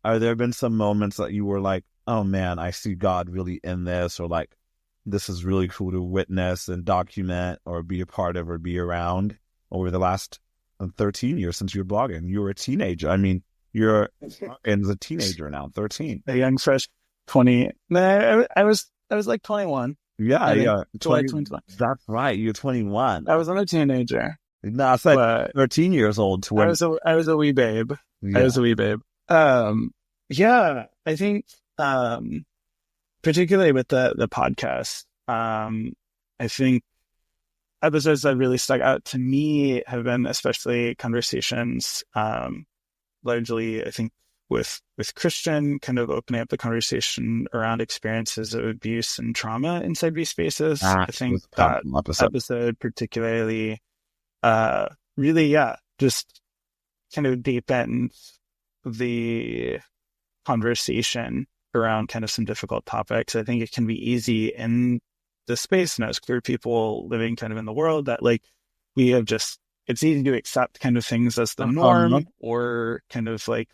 are there been some moments that you were like, oh man, I see God really in this, or like, this is really cool to witness and document or be a part of or be around over the last 13 years since you were blogging? You were a teenager. I mean, you're as a teenager now, 13. A young, fresh 20. No, I was like 21. Yeah, yeah. 21. That's right. You're 21. I wasn't a teenager. No, I said 13 years old. I was a wee babe. Yeah. I was a wee babe. Yeah, I think, particularly with the podcast, I think episodes that really stuck out to me have been especially conversations, largely, I think, with Christian, kind of opening up the conversation around experiences of abuse and trauma in Side B spaces. I think that episode particularly, really, just kind of deepened the conversation around kind of some difficult topics. I think it can be easy in the space, and as queer people living kind of in the world, that like we have it's easy to accept kind of things as the norm or kind of like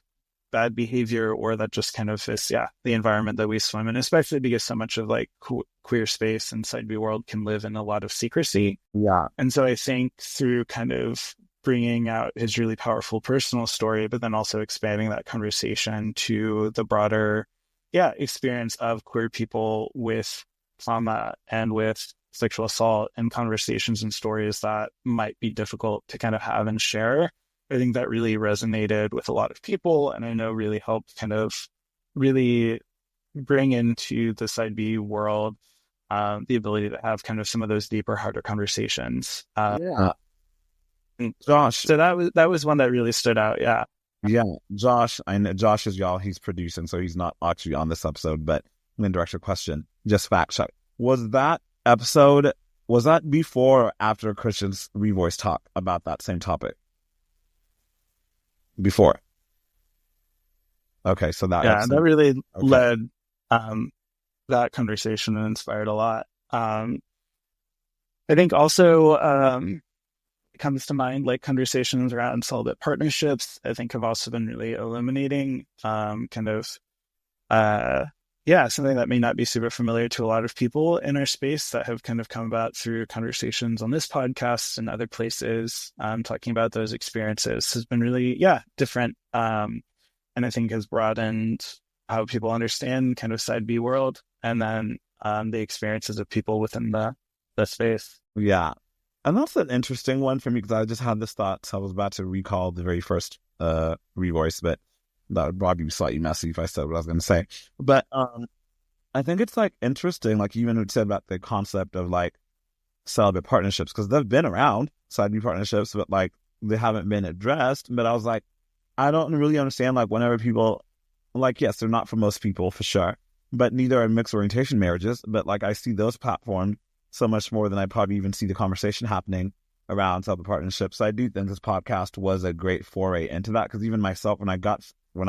bad behavior, or that just kind of is, the environment that we swim in, especially because so much of like queer space and Side B world can live in a lot of secrecy. Yeah. And so I think through kind of bringing out his really powerful personal story, but then also expanding that conversation to the broader, experience of queer people with trauma and with sexual assault, and conversations and stories that might be difficult to kind of have and share. I think that really resonated with a lot of people, and I know really helped kind of really bring into the Side B world the ability to have kind of some of those deeper, harder conversations. Josh. So that was one that really stood out. Yeah. Yeah. Josh, I know Josh is he's producing, so he's not actually on this episode, but I'm going to direct your question. Just fact check. Was that episode Was that before or after Christian's Revoice talk about that same topic? Before. Okay, so that that really led that conversation and inspired a lot. I think also it comes to mind like conversations around celibate partnerships, I think have also been really illuminating, something that may not be super familiar to a lot of people in our space that have kind of come about through conversations on this podcast and other places, talking about those experiences has been really, different. And I think has broadened how people understand kind of side B world and then the experiences of people within the space. Yeah. And that's an interesting one for me because I just had this thought. So I was about to recall the very first Revoice, but that would probably be slightly messy if I said what I was going to say. But I think it's like interesting, like even what you said about the concept of like celibate partnerships, because they've been around, side B partnerships, but like they haven't been addressed. But I was like, I don't really understand, like whenever people, like, yes, they're not for most people for sure, but neither are mixed orientation marriages. But like I see those platformed so much more than I probably even see the conversation happening around celibate partnerships. So I do think this podcast was a great foray into that, because even myself, when I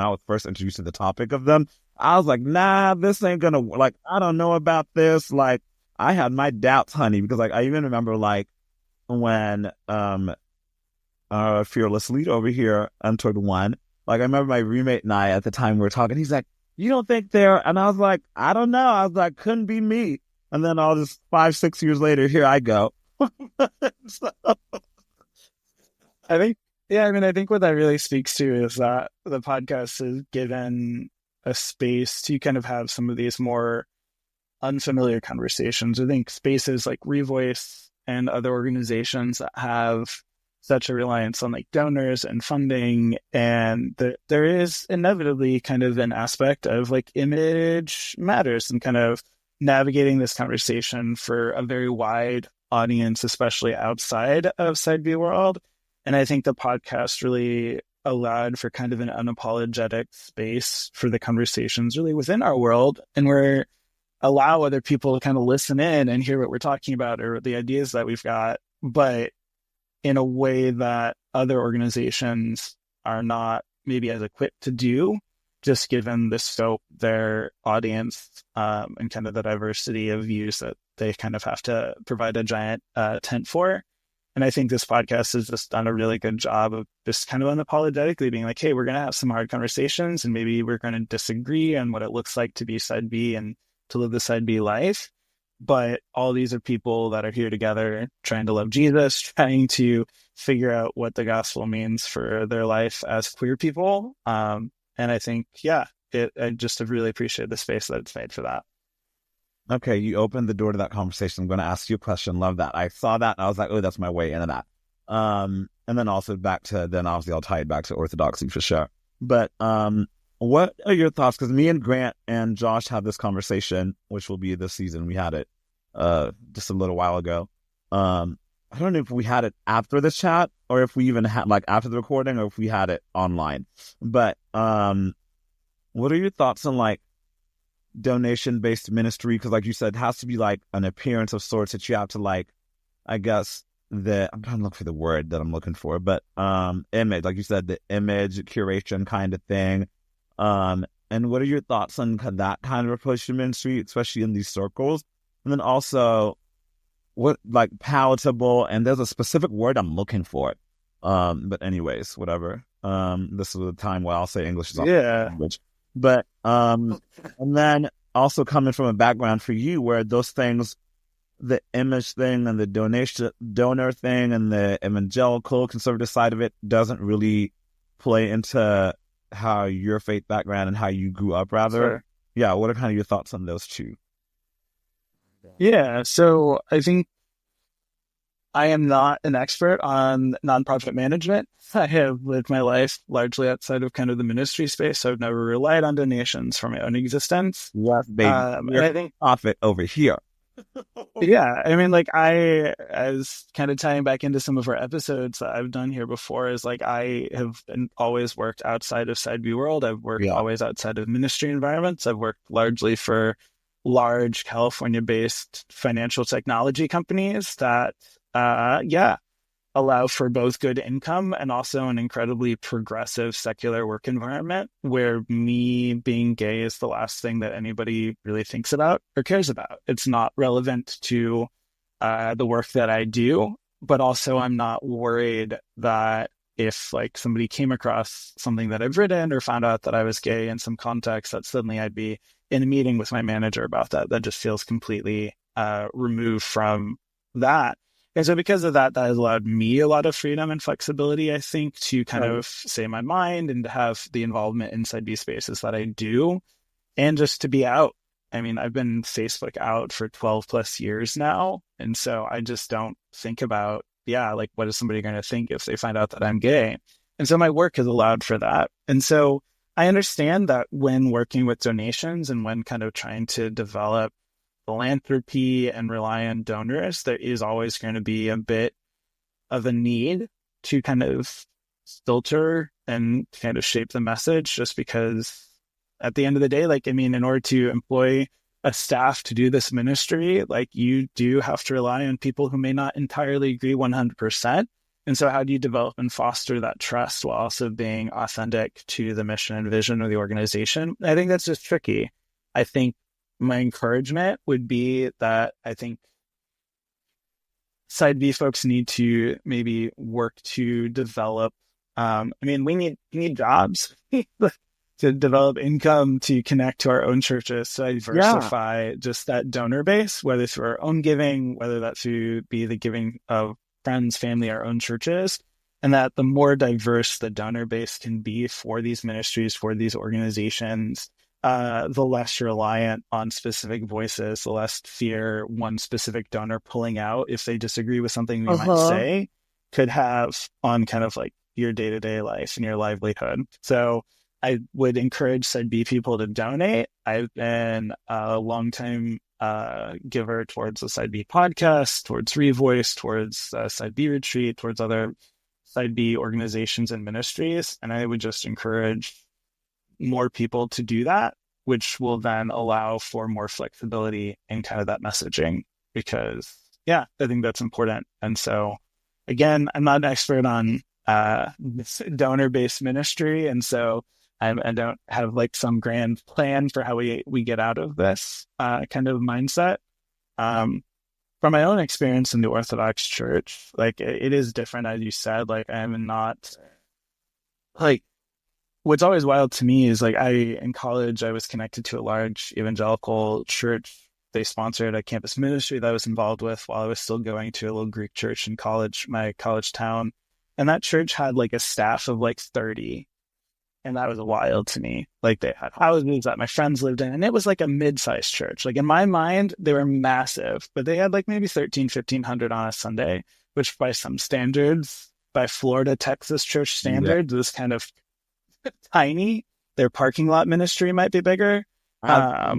was first introduced to the topic of them, I was like, nah, this ain't gonna, like, I don't know about this. Like, I had my doubts, honey, because like I even remember like when our fearless lead over here entered one. Like I remember my roommate and I at the time we were talking. He's like, "You don't think they're?" And I was like, "I don't know." I was like, "Couldn't be me." And then all just 5-6 years later, here I go. So, I think what that really speaks to is that the podcast has given a space to kind of have some of these more unfamiliar conversations. I think spaces like Revoice and other organizations that have such a reliance on like donors and funding, and there is inevitably kind of an aspect of like image matters and kind of navigating this conversation for a very wide audience, especially outside of side B world. And I think the podcast really allowed for kind of an unapologetic space for the conversations really within our world, and where allow other people to kind of listen in and hear what we're talking about or the ideas that we've got, but in a way that other organizations are not maybe as equipped to do, just given the scope, their audience, and kind of the diversity of views that they kind of have to provide a giant tent for. And I think this podcast has just done a really good job of just kind of unapologetically being like, hey, we're going to have some hard conversations and maybe we're going to disagree on what it looks like to be side B and to live the side B life. But all these are people that are here together trying to love Jesus, trying to figure out what the gospel means for their life as queer people. And I think, I just have really appreciated the space that it's made for that. Okay, you opened the door to that conversation. I'm going to ask you a question. Love that. I saw that and I was like, oh, that's my way into that. And then also obviously I'll tie it back to orthodoxy for sure. But what are your thoughts? Because me and Grant and Josh had this conversation, which will be this season. We had it just a little while ago. I don't know if we had it after the chat or if we even had like after the recording or if we had it online. But what are your thoughts on like donation-based ministry? Because like you said, it has to be like an appearance of sorts that you have to like, I guess, I'm trying to look for the word that I'm looking for, but image, like you said, the image curation kind of thing. And what are your thoughts on that kind of approach to ministry, especially in these circles? And then also, what like palatable, and there's a specific word I'm looking for. But anyways, whatever. This is a time where I'll say English is not language. But and then also coming from a background for you where those things, the image thing and the donor thing and the evangelical conservative side of it doesn't really play into how your faith background and how you grew up rather. Sure. Yeah, what are kind of your thoughts on those two? Yeah, so I think I am not an expert on nonprofit management. I have lived my life largely outside of kind of the ministry space, so I've never relied on donations for my own existence. Yes, baby. And I think profit over here. Yeah, I mean, like as kind of tying back into some of our episodes that I've done here before, is like I have always worked outside of side B world. I've worked always outside of ministry environments. I've worked largely for large California-based financial technology companies that, allow for both good income and also an incredibly progressive secular work environment where me being gay is the last thing that anybody really thinks about or cares about. It's not relevant to the work that I do, but also I'm not worried that if like somebody came across something that I've written or found out that I was gay in some context, that suddenly I'd be in a meeting with my manager about that. That just feels completely removed from that. And so because of that, that has allowed me a lot of freedom and flexibility, I think, to kind of say my mind and to have the involvement inside these spaces that I do and just to be out. I mean, I've been Facebook out for 12 plus years now. And so I just don't think about, like, what is somebody going to think if they find out that I'm gay? And so my work has allowed for that. And so I understand that when working with donations and when kind of trying to develop philanthropy and rely on donors, there is always going to be a bit of a need to kind of filter and kind of shape the message, just because at the end of the day, like, I mean, in order to employ a staff to do this ministry, like, you do have to rely on people who may not entirely agree 100%. And so how do you develop and foster that trust while also being authentic to the mission and vision of the organization? I think that's just tricky. I think my encouragement would be that I think Side B folks need to maybe work to develop. We need jobs to develop income to connect to our own churches, to diversify just that donor base, whether through our own giving, whether that through be the giving of friends, family, our own churches, and that the more diverse the donor base can be for these ministries, for these organizations, the less you're reliant on specific voices, the less fear one specific donor pulling out if they disagree with something you might say could have on kind of like your day-to-day life and your livelihood. So I would encourage Side B people to donate. I've been a longtime giver towards the Side B podcast, towards Revoice, towards Side B Retreat, towards other Side B organizations and ministries. And I would just encourage more people to do that, which will then allow for more flexibility in kind of that messaging, because I think that's important. And so again, I'm not an expert on this donor-based ministry, and so I don't have like some grand plan for how we get out of this kind of mindset. From my own experience in the Orthodox Church, like it is different, as you said. Like I'm not like, what's always wild to me is like in college, I was connected to a large evangelical church. They sponsored a campus ministry that I was involved with while I was still going to a little Greek church in college, my college town. And that church had like a staff of like 30. And that was wild to me. Like they had houses that my friends lived in, and it was like a mid-sized church. Like in my mind, they were massive, but they had like maybe 1,500 on a Sunday, which by some standards, by Florida, Texas church standards, is kind of tiny. Their parking lot ministry might be bigger. But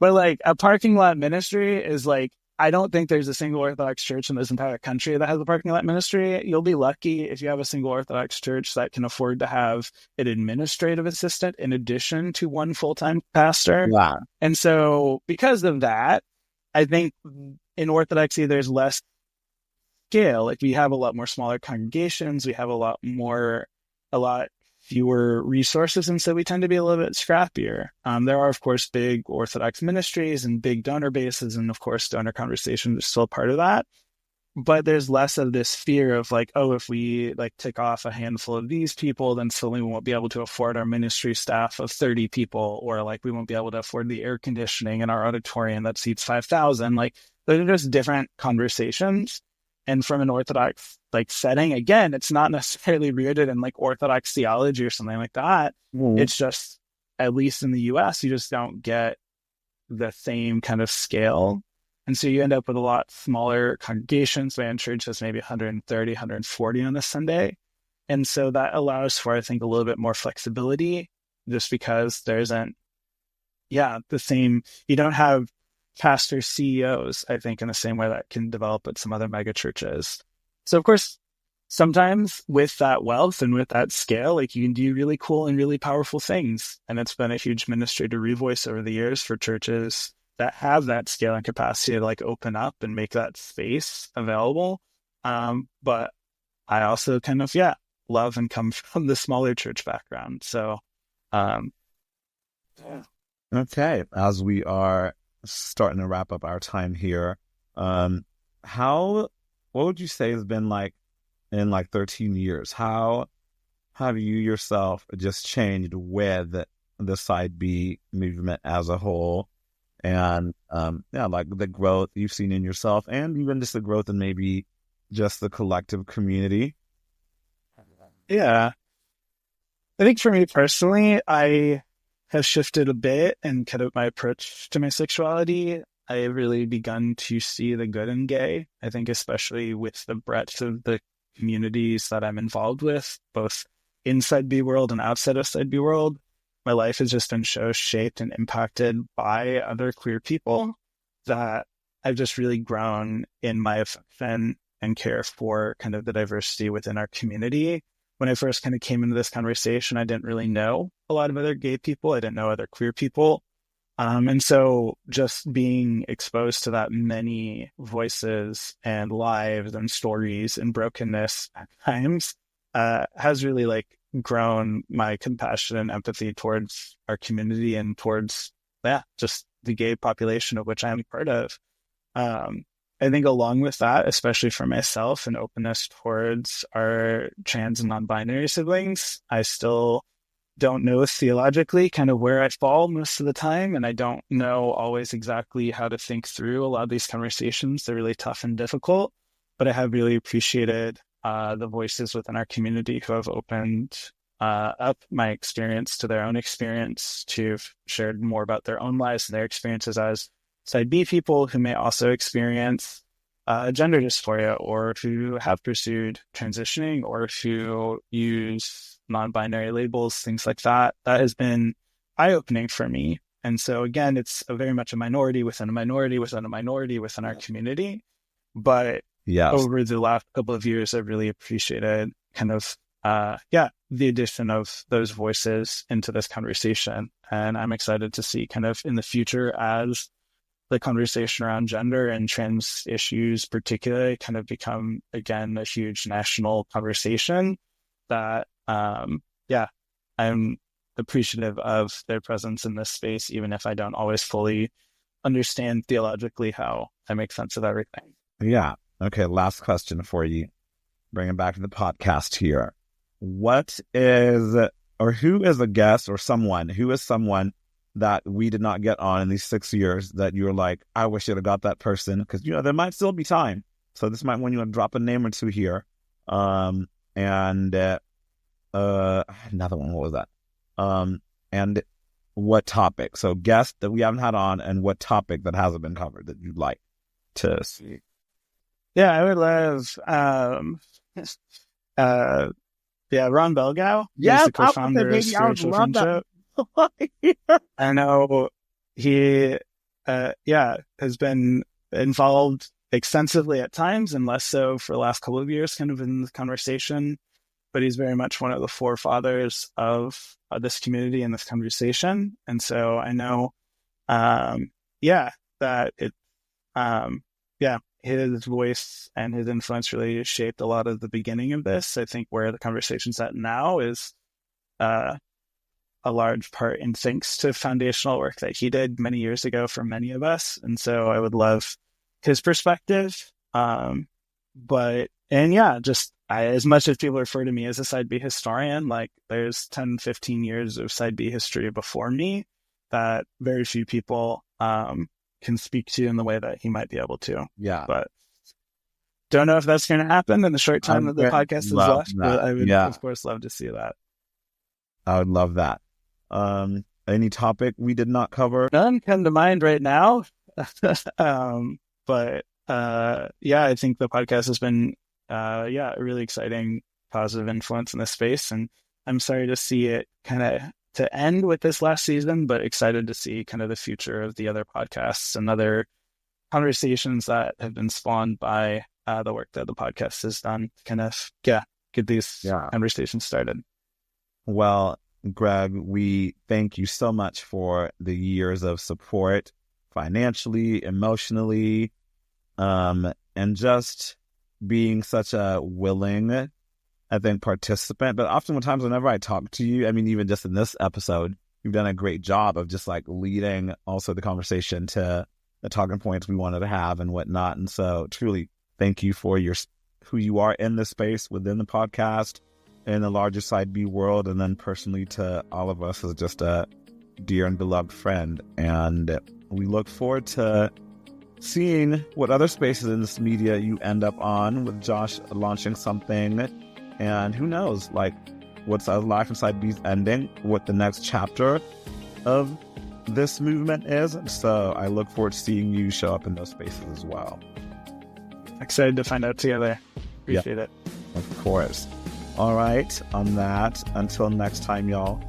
like a parking lot ministry is like, I don't think there's a single Orthodox church in this entire country that has a parking lot ministry. You'll be lucky if you have a single Orthodox church that can afford to have an administrative assistant in addition to one full-time pastor. Wow. And so because of that, I think in Orthodoxy, there's less scale. Like we have a lot more smaller congregations. We have a lot fewer resources, and so we tend to be a little bit scrappier. There are, of course, big Orthodox ministries and big donor bases, and of course, donor conversations are still part of that. But there's less of this fear of like, oh, if we like tick off a handful of these people, then suddenly we won't be able to afford our ministry staff of 30 people, or like we won't be able to afford the air conditioning in our auditorium that seats 5,000. Like those are just different conversations. And from an Orthodox like setting, again, it's not necessarily rooted in like Orthodox theology or something like that. It's just, at least in the US, you just don't get the same kind of scale. And so you end up with a lot smaller congregations. My own church has maybe 130, 140 on a Sunday. And so that allows for, I think, a little bit more flexibility, just because there isn't, the same, you don't have pastor CEOs, I think, in the same way that can develop at some other mega churches. So of course, sometimes with that wealth and with that scale, like you can do really cool and really powerful things. And it's been a huge ministry to Revoice over the years for churches that have that scale and capacity to like open up and make that space available. But I also kind of, love and come from the smaller church background. So, Okay. As we are starting to wrap up our time here, what would you say has been like in like 13 years? How have you yourself just changed with the Side B movement as a whole? And like the growth you've seen in yourself, and even just the growth in maybe just the collective community. Yeah. I think for me personally, I have shifted a bit and kind of my approach to my sexuality. I have really begun to see the good in gay. I think especially with the breadth of the communities that I'm involved with, both inside B world and outside of Side B world, my life has just been so shaped and impacted by other queer people that I've just really grown in my affection and care for kind of the diversity within our community. When I first kind of came into this conversation, I didn't really know a lot of other gay people. I didn't know other queer people. And so just being exposed to that many voices and lives and stories and brokenness at times has really like grown my compassion and empathy towards our community and towards just the gay population of which I'm a part of. I think along with that, especially for myself, an openness towards our trans and non-binary siblings, I still don't know theologically kind of where I fall most of the time, and I don't know always exactly how to think through a lot of these conversations. They're really tough and difficult, but I have really appreciated the voices within our community who have opened up my experience to their own experience, to have shared more about their own lives and their experiences as Side B people who may also experience gender dysphoria, or who have pursued transitioning, or who use non-binary labels, things like that. That has been eye-opening for me. And so again, it's very much a minority within a minority within a minority within our community. But over the last couple of years, I've really appreciated kind of, the addition of those voices into this conversation. And I'm excited to see kind of in the future as the conversation around gender and trans issues particularly kind of become, again, a huge national conversation that, I'm appreciative of their presence in this space, even if I don't always fully understand theologically how I make sense of everything. Yeah. Okay. Last question for you. Bring it back to the podcast here. What is, or who is a guest or someone that we did not get on in these 6 years that you're like, I wish you'd have got that person? Because, there might still be time. So this might when you want to drop a name or two here. And another one, what was that? And what topic? So guest that we haven't had on, and what topic that hasn't been covered that you'd like to see? Yeah, I would love, Ron Belgau. Yeah, he's the co-founder of Spiritual Friendship. I know he, has been involved extensively at times and less so for the last couple of years kind of in the conversation, but he's very much one of the forefathers of this community and this conversation. And so I know, that it, his voice and his influence really shaped a lot of the beginning of this. I think where the conversation's at now is a large part in thanks to foundational work that he did many years ago for many of us. And so I would love his perspective. As much as people refer to me as a Side B historian, like there's 10, 15 years of Side B history before me that very few people can speak to in the way that he might be able to. Yeah. But don't know if that's going to happen in the short time that the podcast is left, but I would, of course, love to see that. I would love that. Any topic we did not cover? None come to mind right now. I think the podcast has been, a really exciting, positive influence in this space. And I'm sorry to see it kind of to end with this last season, but excited to see kind of the future of the other podcasts and other conversations that have been spawned by the work that the podcast has done, kind of, get these conversations started. Well, Greg, we thank you so much for the years of support, financially, emotionally, and just being such a willing, I think, participant. But oftentimes whenever I talk to you, I mean, even just in this episode, you've done a great job of just like leading also the conversation to the talking points we wanted to have and whatnot. And so truly thank you for who you are in this space within the podcast, in the larger Side B world, and then personally to all of us as just a dear and beloved friend. And we look forward to seeing what other spaces in this media you end up on, with Josh launching something. And who knows, like, what's Life Inside B's ending, what the next chapter of this movement is. So I look forward to seeing you show up in those spaces as well. Excited to find out together. Appreciate it. Of course. All right. On that, until next time, y'all.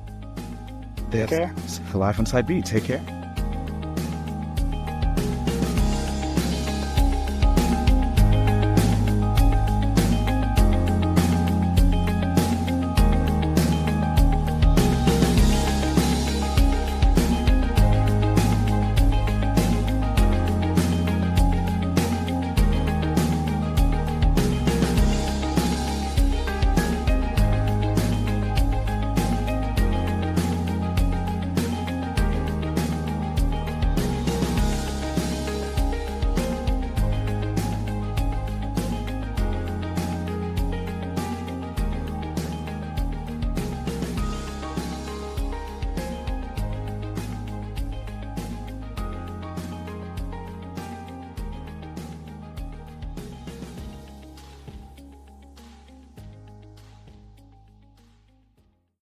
Take care. Life Inside B. Take care.